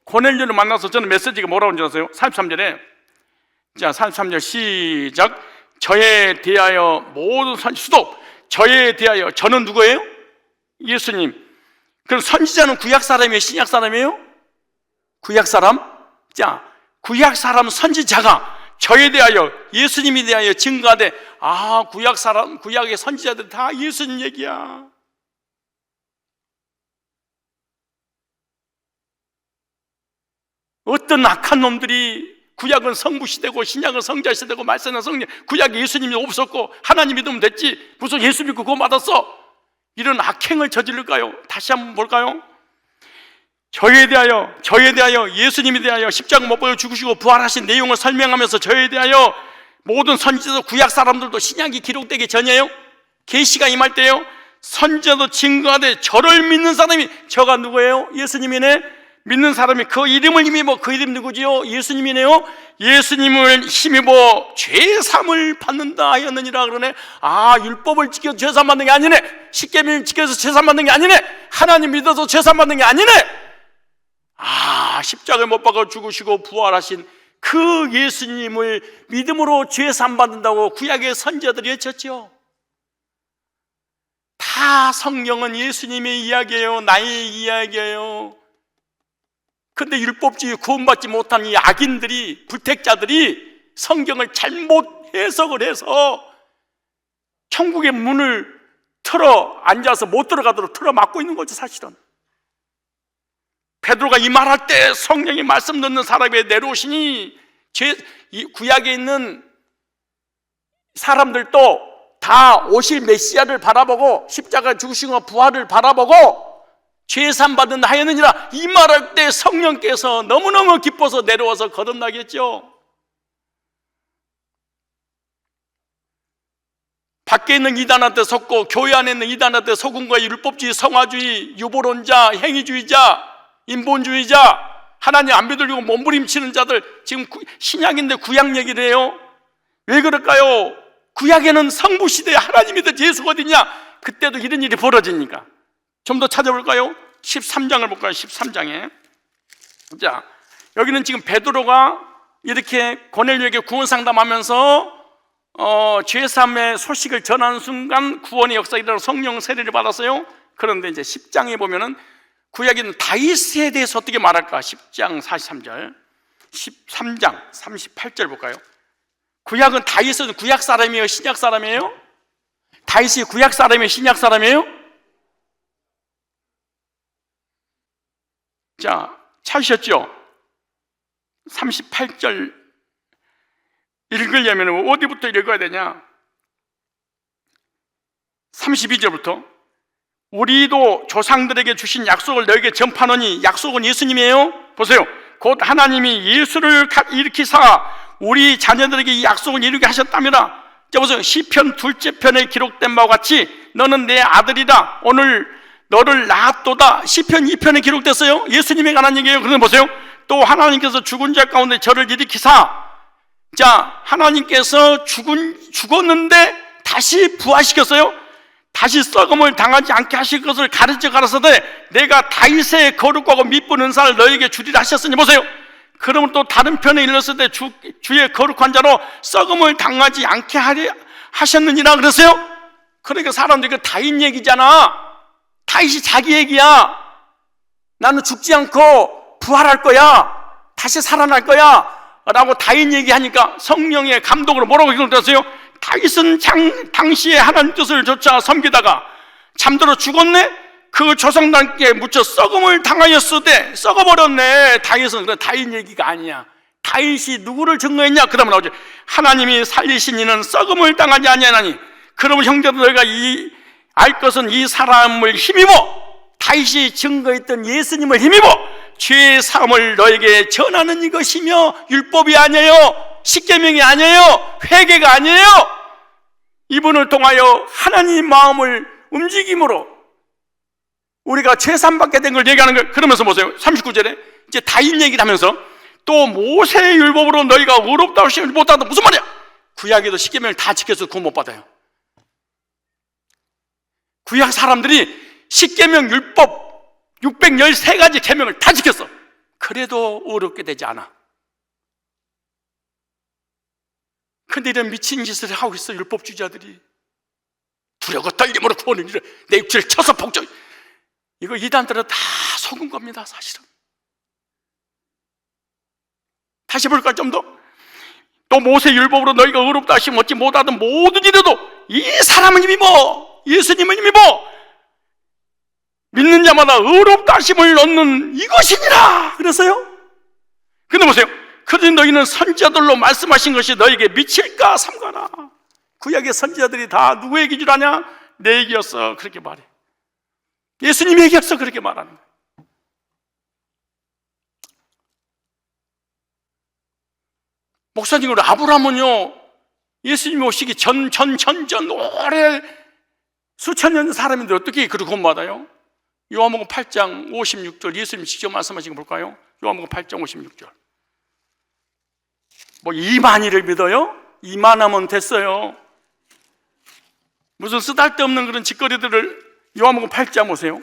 고넬료를 만나서 저는 메시지가 뭐라고 하는지 아세요? 43절에, 자, 43절 시작. 저에 대하여 모든 수도, 저에 대하여, 저는 누구예요? 예수님. 그럼 선지자는 구약 사람이에요? 신약 사람이에요? 구약 사람? 자, 구약 사람 선지자가 저에 대하여, 예수님에 대하여 증거하되, 아, 구약 사람, 구약의 선지자들 다 예수님 얘기야. 어떤 악한 놈들이 구약은 성부시대고 신약은 성자시대고 말씀은 성령, 구약에 예수님이 없었고 하나님 믿으면 됐지 무슨 예수 믿고 그거 받았어? 이런 악행을 저지를까요? 다시 한번 볼까요? 저에 대하여 예수님에 대하여 십자가 못 박아 죽으시고 부활하신 내용을 설명하면서 저에 대하여 모든 선지자도 구약 사람들도 신약이 기록되기 전이에요. 계시가 임할 때예요. 선지자도 증거하되 저를 믿는 사람이, 저가 누구예요? 예수님이네. 믿는 사람이 그 이름을 힘입어, 그 이름 누구지요? 예수님이네요. 예수님을 힘입어 죄사함을 받는다 하였느니라 그러네. 아, 율법을 지켜서 죄사함 받는 게 아니네. 십계명을 지켜서 죄사함 받는 게 아니네. 하나님 믿어서 죄사함 받는 게 아니네. 아, 십자가에 못 박아 죽으시고 부활하신 그 예수님을 믿음으로 죄사함 받는다고 구약의 선지자들이 외쳤죠. 다 성경은 예수님의 이야기예요. 나의 이야기예요. 근데 율법주의 구원받지 못한 이 악인들이, 불택자들이 성경을 잘못 해석을 해서 천국의 문을 틀어 앉아서 못 들어가도록 틀어 막고 있는 거죠, 사실은. 베드로가 이 말할 때 성령이 말씀 듣는 사람에 내려오시니 이 구약에 있는 사람들도 다 오실 메시아를 바라보고 십자가 죽으신 거 부활을 바라보고 죄산 받는다 하였느니라 이 말할 때 성령께서 너무너무 기뻐서 내려와서 거듭나겠죠. 밖에 있는 이단한테 속고 교회 안에 있는 이단한테 속은 거야. 율법주의, 성화주의, 유보론자, 행위주의자, 인본주의자, 하나님 안 믿으려고 몸부림치는 자들, 지금 신약인데 구약 얘기를 해요. 왜 그럴까요? 구약에는 성부시대에 하나님이 더 예수가 어딨냐? 그때도 이런 일이 벌어지니까. 좀 더 찾아볼까요? 13장을 볼까요? 13장에. 자, 여기는 지금 베드로가 이렇게 고넬료에게 구원 상담하면서 죄사함의 소식을 전하는 순간 구원의 역사가 일어나서 성령 세례를 받았어요. 그런데 이제 10장에 보면은 구약에 있는 다윗에 대해서 어떻게 말할까? 10장 43절, 13장 38절 볼까요? 구약은 다윗은 구약 사람이에요? 신약 사람이에요? 다윗이 구약 사람이에요? 신약 사람이에요? 자, 찾으셨죠? 38절 읽으려면 어디부터 읽어야 되냐? 32절부터 우리도 조상들에게 주신 약속을 너에게 전파하노니, 약속은 예수님이에요. 보세요. 곧 하나님이 예수를 일으키사 우리 자녀들에게 이 약속을 이루게 하셨다며라. 자, 보세요. 시편 2째 편에 기록된 바와 같이 너는 내 아들이다, 오늘 너를 낳았도다. 시편 2편에 기록됐어요. 예수님에 관한 얘기예요. 그런데 보세요. 또 하나님께서 죽은 자 가운데 저를 일으키사, 자, 하나님께서 죽었는데 다시 부활시켰어요. 다시 썩음을 당하지 않게 하실 것을 가르쳐 가라사대 내가 다윗의 거룩하고 미쁜 은사를 너에게 주리라 하셨으니, 보세요. 그러면 또 다른 편에 일렀을 때 주의 거룩한 자로 썩음을 당하지 않게 하셨느니라 그랬어요. 그러니까 사람들이 그 다윗 얘기잖아. 다윗이 자기 얘기야. 나는 죽지 않고 부활할 거야, 다시 살아날 거야 라고 다윗 얘기하니까 성령의 감동으로 뭐라고 기록됐어요? 다윗은 당시에 하나님 뜻을 좇아 섬기다가 잠들어 죽었네. 그 조상단께 묻혀 썩음을 당하였으되 썩어버렸네. 다윗은. 그 다윗 얘기가 아니야. 다윗이 누구를 증거했냐? 그 다음에 나오죠. 하나님이 살리신 이는 썩음을 당하지 아니하나니, 그러면 형제들 너희가 알 것은 이 사람을 힘입어, 다윗이 증거했던 예수님을 힘입어 죄의 사함을 너에게 전하는 이것이며 율법이 아니에요, 십계명이 아니에요, 회개가 아니에요. 이분을 통하여 하나님 마음을 움직임으로 우리가 죄산 받게 된 걸 얘기하는 거예요. 그러면서 보세요. 39절에 이제 다윗 얘기를 하면서 또 모세의 율법으로 너희가 의롭다고 시험을 못하다. 무슨 말이야? 구약에도 십계명을 다 지켜서 구원 못 받아요. 구약 사람들이 십계명 율법 613가지 계명을 다 지켰어. 그래도 어렵게 되지 않아. 근데 이런 미친 짓을 하고 있어. 율법주의자들이 두려워 떨림으로 구원을 이루어 내 육체를 쳐서 폭정. 이거 이단들은 다 속은 겁니다. 사실은. 다시 볼까? 좀 더. 또 모세 율법으로 너희가 의롭다 하시면 얻지 못하던 모든 일에도 이 사람을 힘입어, 예수님을 힘입어 믿는 자마다 의롭다 하심을 얻는 이것이니라 그랬어요. 근데 보세요. 그러니 너희는 선지자들로 말씀하신 것이 너에게 미칠까 삼가라. 구약의 선지자들이 다 누구 얘기 줄 아냐? 내 얘기였어. 그렇게 말해. 예수님 얘기였어. 그렇게 말하는 거예요. 목사님으로 아브라함은요, 예수님 오시기 전 오래 수천 년 사람인데 어떻게 그렇게 구원받아요? 요한복음 8장 56절 예수님 직접 말씀하신 거 볼까요? 요한복음 8장 56절. 뭐 이만희를 믿어요? 이만하면 됐어요. 무슨 쓰잘데없는 그런 짓거리들을. 요한복음 8장 보세요.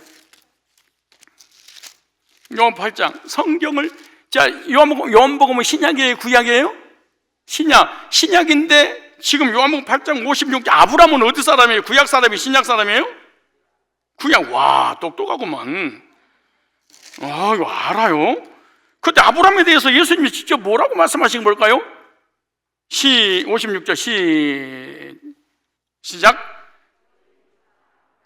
요한복음 8장 성경을, 자, 요한복음은 신약이에요, 구약이에요? 신약인데 지금 요한복음 8장 56절 아브라함은 어디 사람이에요? 구약 사람이에요? 신약 사람이에요? 구약. 와, 똑똑하구만. 아, 이거 알아요? 근데 아브라함에 대해서 예수님이 직접 뭐라고 말씀하신 걸까요? 56절 시작.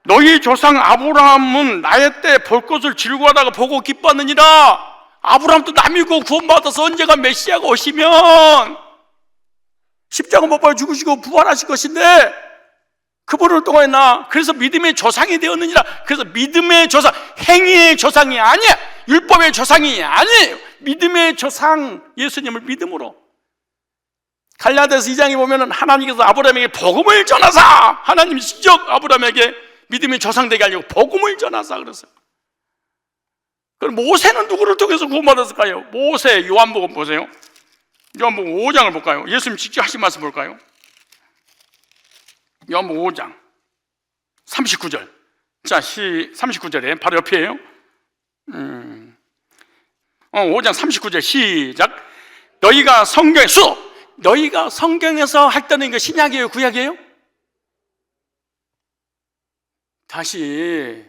너희 조상 아브라함은 나의 때 볼 것을 즐거워하다가 보고 기뻐하느니라. 아브라함도 남이고 구원받아서 언제가 메시아가 오시면 십자가 못 박아 죽으시고 부활하실 것인데 그분을 통해 그래서 믿음의 조상이 되었느니라. 그래서 믿음의 조상, 행위의 조상이 아니야. 율법의 조상이 아니에요. 믿음의 조상, 예수님을 믿음으로. 갈라디아서 2장에 보면은 하나님께서 아브라함에게 복음을 전하사, 하나님이 직접 아브라함에게 믿음의 조상 되게 하려고 복음을 전하사 그랬어요. 그럼 모세는 누구를 통해서 구원받았을까요? 모세, 요한복음 보세요. 요한복음 5장을 볼까요? 예수님 직접 하신 말씀 볼까요? 요한복음 5장 39절. 자, 39절에 바로 옆이에요. 5장 39절 시작. 너희가 성경에서 했다는 거 신약이에요, 구약이에요? 다시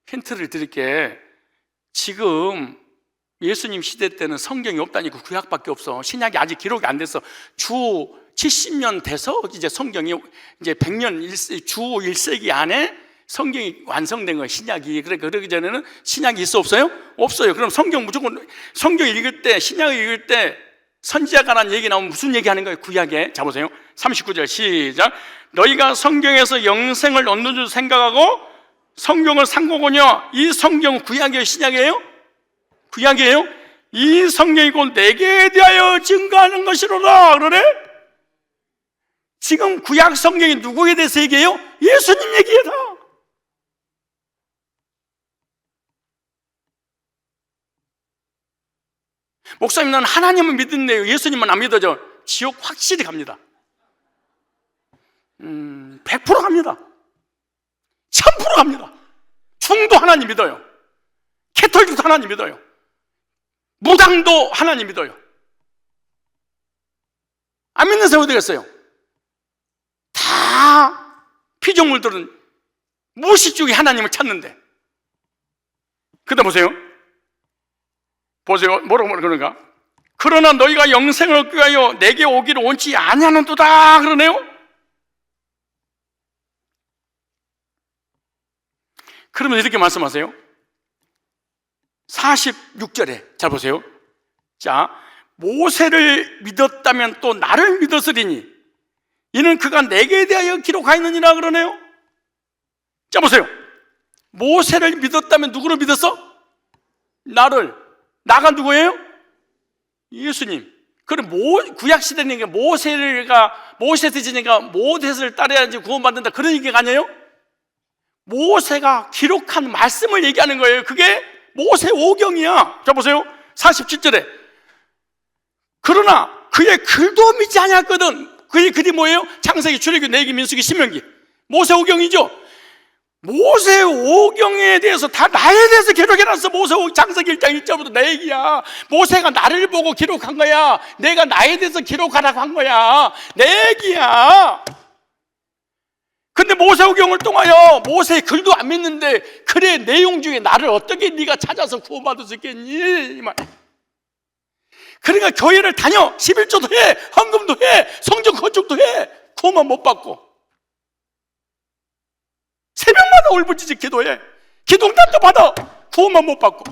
힌트를 드릴게. 지금 예수님 시대 때는 성경이 없다니까 구약밖에 없어. 신약이 아직 기록이 안 돼서 주 70년 돼서 이제 성경이 이제 100년 주 1세기 안에 성경이 완성된 거예요, 신약이. 그러니까 그러기 전에는 신약이 있어 없어요? 없어요. 그럼 무조건 성경 읽을 때, 신약을 읽을 때 선지자가 란 얘기 나오면 무슨 얘기 하는 거예요? 구약에. 자 보세요. 39절 시작. 너희가 성경에서 영생을 얻는 줄 생각하고 성경을 산 거군요. 이 성경은 구약이에요, 신약이에요? 구약이에요? 이 성경이 곧 내게 대하여 증거하는 것이로라. 그러네? 지금 구약 성경이 누구에 대해서 얘기해요? 예수님 얘기해라. 목사님, 나는 하나님은 믿는데요, 예수님은 안 믿어져. 지옥 확실히 갑니다. 100% 갑니다. 1000% 갑니다. 중도 하나님 믿어요. 캐톨릭도 하나님 믿어요. 무당도 하나님 믿어요. 안 믿는 사람 어디 갔어요? 다 피조물들은 무의식 중에 하나님을 찾는데. 그러다 보세요. 뭐라고 그러는가? 그러나 너희가 영생을 얻기 위하여 내게 오기를 원치 아니하는도다 그러네요. 그러면 이렇게 말씀하세요. 46절에 잘 보세요. 자, 모세를 믿었다면 또 나를 믿었으리니 이는 그가 내게 대하여 기록하였느니라 그러네요. 자 보세요. 모세를 믿었다면 누구를 믿었어? 나를. 나가 누구예요? 예수님. 그럼 구약시대니까 모세 대지니까 모세를 따라야지 구원받는다, 그런 얘기가 아니에요? 모세가 기록한 말씀을 얘기하는 거예요. 그게 모세 오경이야. 자 보세요. 47절에 그러나 그의 글도 믿지 아니했거든. 그의 글이 뭐예요? 창세기, 출애굽기, 레위기, 민수기, 신명기. 모세 오경이죠. 모세 오경에 대해서 다 나에 대해서 기록해놨어. 모세 장세기 1장 1절부터 내 얘기야. 모세가 나를 보고 기록한 거야. 내가 나에 대해서 기록하라고 한 거야. 내 얘기야. 근데 모세오경을 통하여 모세의 글도 안 믿는데 글의 내용 중에 나를 어떻게 네가 찾아서 구원받을 수 있겠니? 이 말. 그러니까 교회를 다녀. 11조도 해, 헌금도 해, 성전 건축도 해. 구원만 못 받고 새벽마다 울부짖어 기도해. 기도응답도 받아. 구원만 못 받고.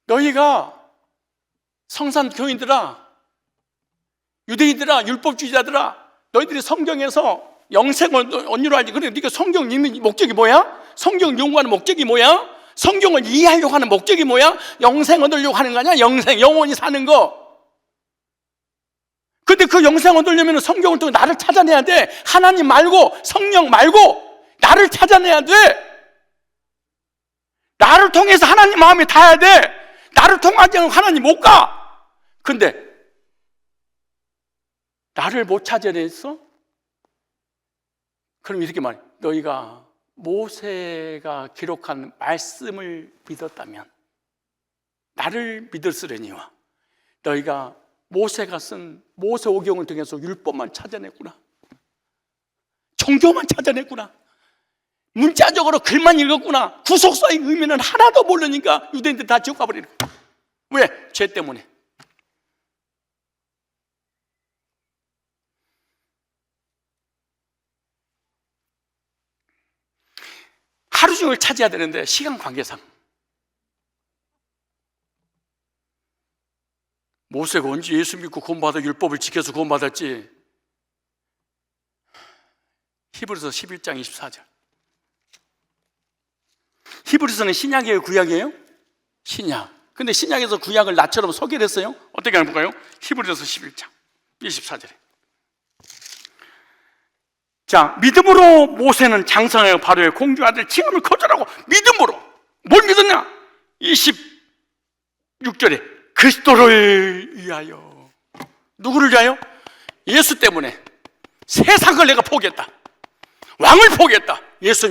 너희가 성산 교인들아, 유대인들아, 율법주의자들아, 너희들이 성경에서 영생을 언유로 알지. 그래, 네가 성경 읽는 목적이 뭐야? 성경 연구하는 목적이 뭐야? 성경을 이해하려고 하는 목적이 뭐야? 영생 얻으려고 하는 거 아니야? 영생, 영원히 사는 거. 근데 그 영생 얻으려면 성경을 통해 나를 찾아내야 돼. 하나님 말고, 성령 말고 나를 찾아내야 돼. 나를 통해서 하나님 마음에 닿아야 돼. 나를 통하지 않으면 하나님 못 가. 근데 나를 못 찾아냈어? 그럼 이렇게 말해. 너희가 모세가 기록한 말씀을 믿었다면 나를 믿었으려니와 너희가 모세가 쓴 모세오경을 통해서 율법만 찾아냈구나. 종교만 찾아냈구나. 문자적으로 글만 읽었구나. 구속사의 의미는 하나도 모르니까 유대인들 다 지옥 가버리는 거야. 왜? 죄 때문에. 하루 종일 찾아야 되는데 시간 관계상 모세가 언제 예수 믿고 구원받아 율법을 지켜서 구원받았지? 히브리서 11장 24절. 히브리서는 신약이에요, 구약이에요? 신약. 근데 신약에서 구약을 나처럼 소개를 했어요. 어떻게 하는 볼까요? 히브리서 11장 24절에. 자, 믿음으로 모세는 장성하여 바로의 공주 아들 칭함을 거절하고 믿음으로 뭘 믿었냐? 26절에 그리스도를 위하여. 누구를 위하여? 예수 때문에 세상을 내가 포기했다. 왕을 포기했다. 예수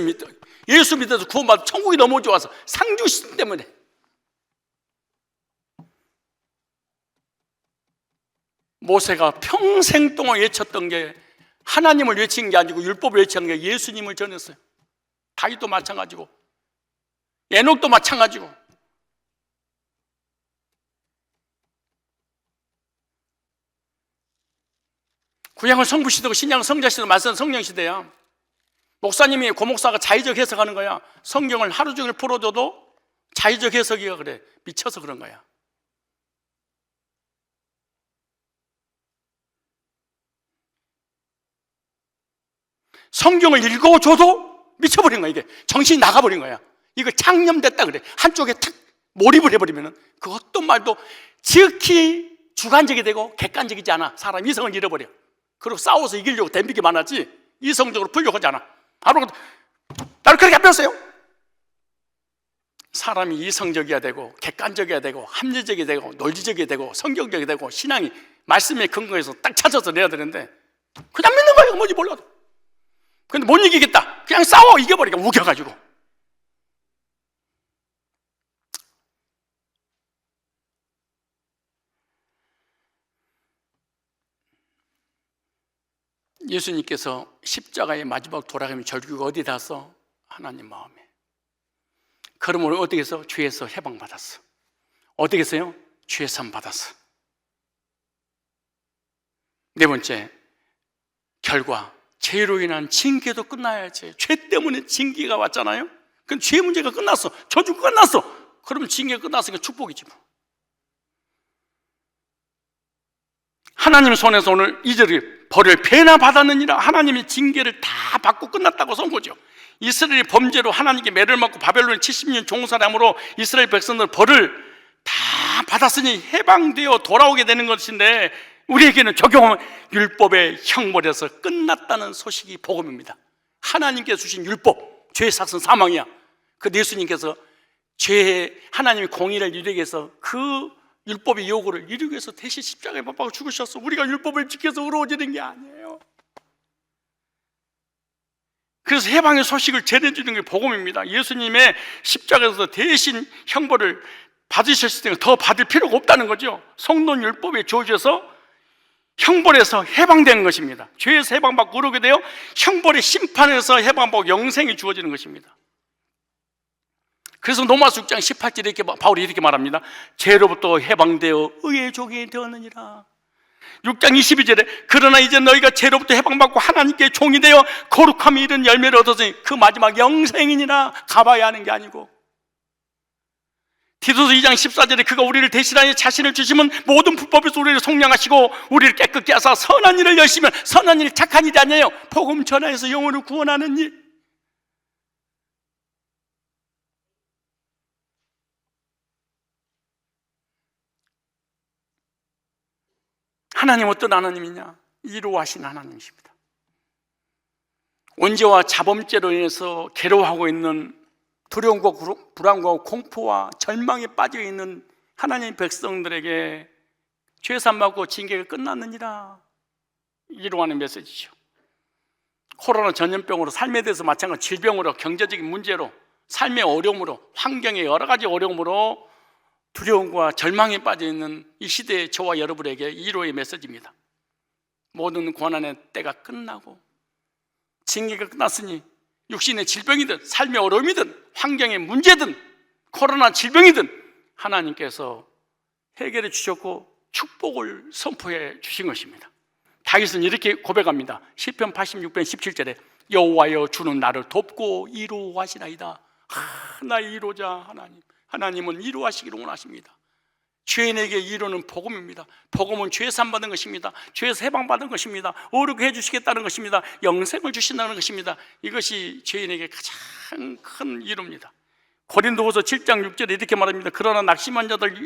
믿어서 구원받아 천국이 너무 좋아서 상주신 때문에. 모세가 평생 동안 외쳤던 게 하나님을 외친 게 아니고 율법을 외친 게 예수님을 전했어요. 다윗도 마찬가지고 에녹도 마찬가지고. 구약은 성부시대고 신약은 성자시대고 말씀은 성령시대야. 목사님이 고목사가 자의적 해석하는 거야. 성경을 하루 종일 풀어줘도 자의적 해석이야. 그래, 미쳐서 그런 거야. 성경을 읽어줘도 미쳐버린 거야. 이게 정신이 나가버린 거야. 이거 창념됐다 그래. 한쪽에 탁 몰입을 해버리면 그 어떤 말도 지극히 주관적이 되고 객관적이지 않아. 사람 이성을 잃어버려. 그리고 싸워서 이기려고 덤비기만 하지 이성적으로 풀려고 하지 않아. 바로 나를 그렇게 안 배웠어요. 사람이 이성적이어야 되고 객관적이어야 되고 합리적이어야 되고 논리적이어야 되고 성경적이어야 되고 신앙이 말씀에 근거해서 딱 찾아서 내야 되는데 그냥 믿는 거예요. 뭔지 몰라도. 근데 못 이기겠다. 그냥 싸워. 이겨버리니까 우겨가지고. 예수님께서 십자가의 마지막 돌아가면 절규가 어디 닿았어? 하나님 마음에. 그러므로 어떻게 해서? 죄에서 해방받았어. 어떻게 했어요? 죄 사함 받았어. 네 번째, 결과 죄로 인한 징계도 끝나야지. 죄 때문에 징계가 왔잖아요. 그럼 죄 문제가 끝났어. 저주가 끝났어. 그러면 징계가 끝났으니까 축복이지 뭐. 하나님 손에서 오늘 이절이 벌을 배나 받았느니라. 하나님의 징계를 다 받고 끝났다고 선고죠. 이스라엘이 범죄로 하나님께 매를 맞고 바벨론에 70년 종살이함으로 이스라엘 백성들 벌을 다 받았으니 해방되어 돌아오게 되는 것인데 우리에게는 적용하면 율법의 형벌에서 끝났다는 소식이 복음입니다. 하나님께서 주신 율법, 죄의 삭은 사망이야. 그 예수님께서 죄의 하나님의 공의를 이루기 위해서 그 율법의 요구를 이루기 위해서 대신 십자가에 못 박아 죽으셨어. 우리가 율법을 지켜서 의로워지는 게 아니에요. 그래서 해방의 소식을 전해주는 게 복음입니다. 예수님의 십자가에서 대신 형벌을 받으셨을 때는 더 받을 필요가 없다는 거죠. 성론 율법에 주어져서 형벌에서 해방되는 것입니다. 죄에서 해방받고 그러게 되어 형벌의 심판에서 해방받고 영생이 주어지는 것입니다. 그래서 로마서 6장 18절에 바울이 이렇게 말합니다. 죄로부터 해방되어 의의 종이 되었느니라. 6장 22절에 그러나 이제 너희가 죄로부터 해방받고 하나님께 종이 되어 거룩함이 이른 열매를 얻었으니 그 마지막 영생이니라. 가봐야 하는 게 아니고. 디도서 2장 14절에 그가 우리를 대신하여 자신을 주시면 모든 불법에서 우리를 속량하시고 우리를 깨끗게 하사 선한 일을 열심히 하면 선한 일이 착한 일이 아니에요. 복음 전하여서 영혼을 구원하는 일. 하나님 어떤 하나님이냐? 이루하신 하나님이십니다. 원죄와 자범죄로 인해서 괴로워하고 있는 두려움과 불안과 공포와 절망에 빠져있는 하나님의 백성들에게 죄사함받고 징계가 끝났느니라. 이루하는 메시지죠. 코로나 전염병으로 삶에 대해서 마찬가지 질병으로 경제적인 문제로 삶의 어려움으로 환경의 여러 가지 어려움으로 두려움과 절망에 빠져있는 이 시대의 저와 여러분에게 위로의 메시지입니다. 모든 고난의 때가 끝나고 징계가 끝났으니 육신의 질병이든 삶의 어려움이든 환경의 문제든 코로나 질병이든 하나님께서 해결해 주셨고 축복을 선포해 주신 것입니다. 다윗은 이렇게 고백합니다. 시편 86편 17절에 여호와여 주는 나를 돕고 이루하시나이다. 나의 이루자 하나님. 하나님은 이루하시기를 원하십니다. 죄인에게 이루는 복음입니다. 복음은 죄에서 받는 것입니다. 죄에서 해방받은 것입니다. 어렵게 해주시겠다는 것입니다. 영생을 주신다는 것입니다. 이것이 죄인에게 가장 큰 이루입니다. 고린도후서 7장 6절에 이렇게 말합니다. 그러나 낙심한 자들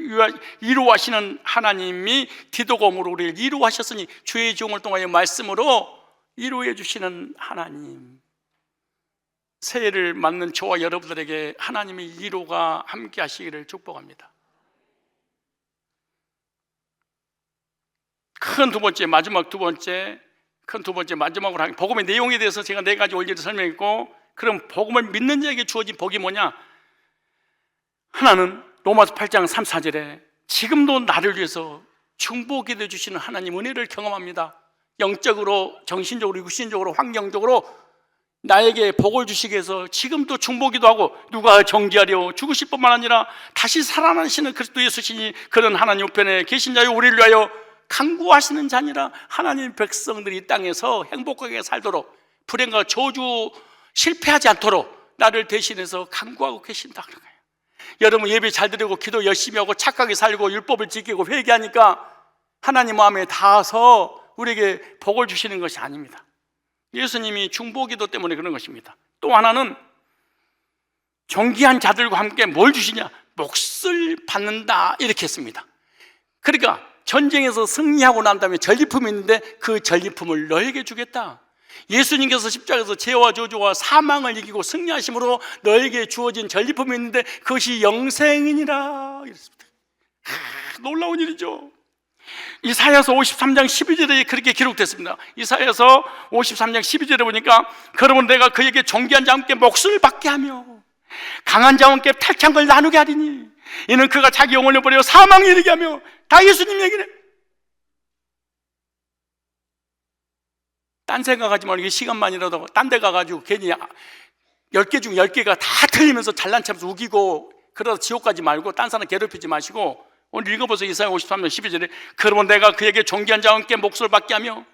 이루하시는 하나님이 디도검으로 우리를 이루하셨으니 주의 종을 통하여 말씀으로 이루해 주시는 하나님. 새해를 맞는 저와 여러분들에게 하나님의 이루가 함께 하시기를 축복합니다. 큰 두 번째, 마지막 두 번째, 마지막으로 하는 복음의 내용에 대해서 제가 4가지 원리를 설명했고, 그럼 복음을 믿는 자에게 주어진 복이 뭐냐? 하나는 로마서 8장 3, 4절에 지금도 나를 위해서 중보기도 해주시는 하나님 은혜를 경험합니다. 영적으로, 정신적으로, 육신적으로, 환경적으로 나에게 복을 주시기 위해서 지금도 중보기도 하고 누가 정죄하려 죽으실 뿐만 아니라 다시 살아나시는 그리스도 예수시니 그런 하나님 우편에 계신 자여 우리를 위하여 간구하시는 자니라. 하나님 백성들이 이 땅에서 행복하게 살도록 불행과 저주 실패하지 않도록 나를 대신해서 간구하고 계신다 그런 거예요. 여러분 예배 잘 드리고 기도 열심히 하고 착하게 살고 율법을 지키고 회개하니까 하나님 마음에 닿아서 우리에게 복을 주시는 것이 아닙니다. 예수님이 중보기도 때문에 그런 것입니다. 또 하나는 존귀한 자들과 함께 뭘 주시냐? 몫을 받는다 이렇게 했습니다. 그러니까 전쟁에서 승리하고 난 다음에 전리품이 있는데 그 전리품을 너에게 주겠다. 예수님께서 십자가에서 죄와 저주와 사망을 이기고 승리하심으로 너에게 주어진 전리품이 있는데 그것이 영생이니라 이랬습니다. 놀라운 일이죠. 이사야서 53장 12절에 그렇게 기록됐습니다. 이사야서 53장 12절에 보니까 그러면 내가 그에게 존귀한 자와 함께 몫을 받게 하며 강한 자와 함께 탈창을 나누게 하리니 이는 그가 자기 영혼을 버려 사망에 이르게 하며. 다 예수님 얘기네. 딴 생각하지 말고 시간만이라도 딴 데 가가지고 괜히 10개 중 10개가 다 틀리면서 잘난 척하면서 우기고 그러다 지옥 가지 말고 딴 사람 괴롭히지 마시고 오늘 읽어보세요. 이사야 53장 12절에 그러면 내가 그에게 존귀한 자와 함께 몫을 받게 하며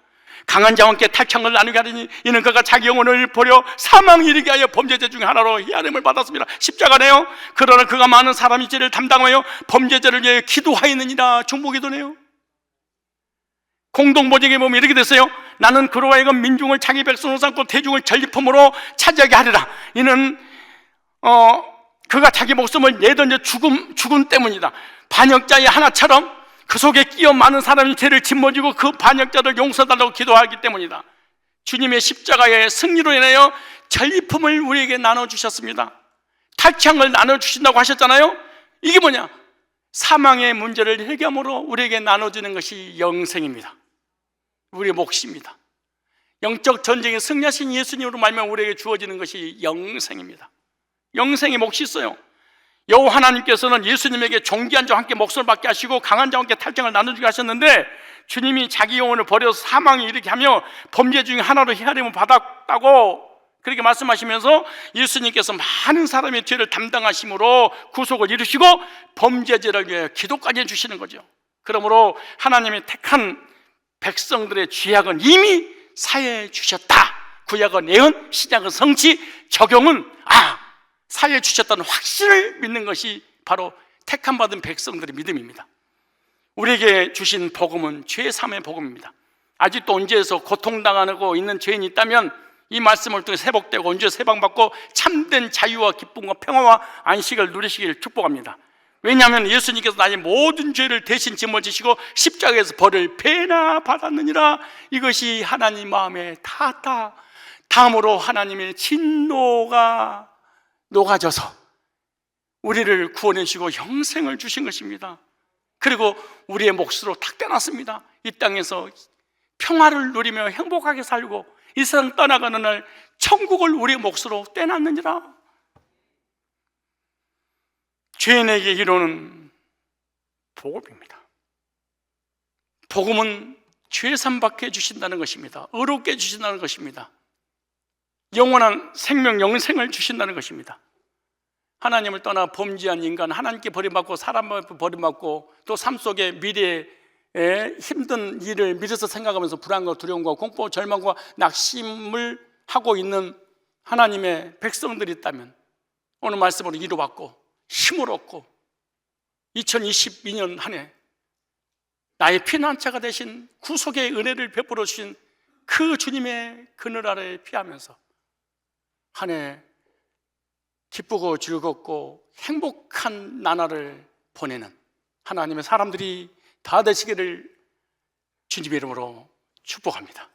강한 자와 함께 탈창을 나누게 하리니 이는 그가 자기 영혼을 버려 사망에 이르게 하여 범죄자 중에 하나로 희화됨을 받았습니다. 십자가네요. 그러나 그가 많은 사람의 죄를 담당하여 범죄자를 위해 기도하였느니라. 중보기도네요. 공동보증에 보면 이렇게 됐어요. 나는 그로 하여금 민중을 자기 백성으로 삼고 대중을 전리품으로 차지하게 하리라. 이는 그가 자기 목숨을 내던져 죽음 때문이다. 반역자의 하나처럼 그 속에 끼어 많은 사람이 죄를 짊어지고 그 반역자를 용서달라고 기도하기 때문이다. 주님의 십자가의 승리로 인하여 전리품을 우리에게 나눠주셨습니다. 탈창을 나눠주신다고 하셨잖아요. 이게 뭐냐? 사망의 문제를 해결함으로 우리에게 나눠지는 것이 영생입니다. 우리의 몫입니다. 영적 전쟁에 승리하신 예수님으로 말미암아 우리에게 주어지는 것이 영생입니다. 영생의 몫이 있어요. 여호와 하나님께서는 예수님에게 존귀한 자와 함께 목숨을 받게 하시고 강한 자와 함께 탈장을 나눠주게 하셨는데, 주님이 자기 영혼을 버려서 사망에 이르게 하며 범죄 중에 하나로 헤아림을 받았다고 그렇게 말씀하시면서, 예수님께서 많은 사람의 죄를 담당하심으로 구속을 이루시고 범죄자를 위해 기도까지 해주시는 거죠. 그러므로 하나님이 택한 백성들의 죄악은 이미 사해해 주셨다. 구약은 예언, 신약은 성취, 적용은 사해해 주셨다는 확신을 믿는 것이 바로 택함 받은 백성들의 믿음입니다. 우리에게 주신 복음은 죄 사함의 복음입니다. 아직도 언제에서 고통당하고 있는 죄인이 있다면 이 말씀을 통해 회복되고 언제 해방받고 참된 자유와 기쁨과 평화와 안식을 누리시기를 축복합니다. 왜냐하면 예수님께서 나의 모든 죄를 대신 짊어지시고 십자가에서 벌을 배나 받았느니라. 이것이 하나님 마음에 닿았다. 다음으로 하나님의 진노가 녹아져서 우리를 구원해 주시고 영생을 주신 것입니다. 그리고 우리의 몫으로 탁 떼놨습니다. 이 땅에서 평화를 누리며 행복하게 살고 이 세상 떠나가는 날 천국을 우리의 몫으로 떼놨느니라. 죄인에게 이루는 복음입니다. 복음은 죄 삼박해 주신다는 것입니다. 의롭게 해주신다는 것입니다. 영원한 생명, 영생을 주신다는 것입니다. 하나님을 떠나 범죄한 인간, 하나님께 버림받고 사람한테 버림받고 또 삶 속에 미래에 힘든 일을 미래서 생각하면서 불안과 두려움과 공포, 절망과 낙심을 하고 있는 하나님의 백성들이 있다면 오늘 말씀으로 위로받고 힘을 얻고 2022년 한 해 나의 피난처가 되신 구속의 은혜를 베풀어 주신 그 주님의 그늘 아래에 피하면서 한 해 기쁘고 즐겁고 행복한 나날을 보내는 하나님의 사람들이 다 되시기를 주님의 이름으로 축복합니다.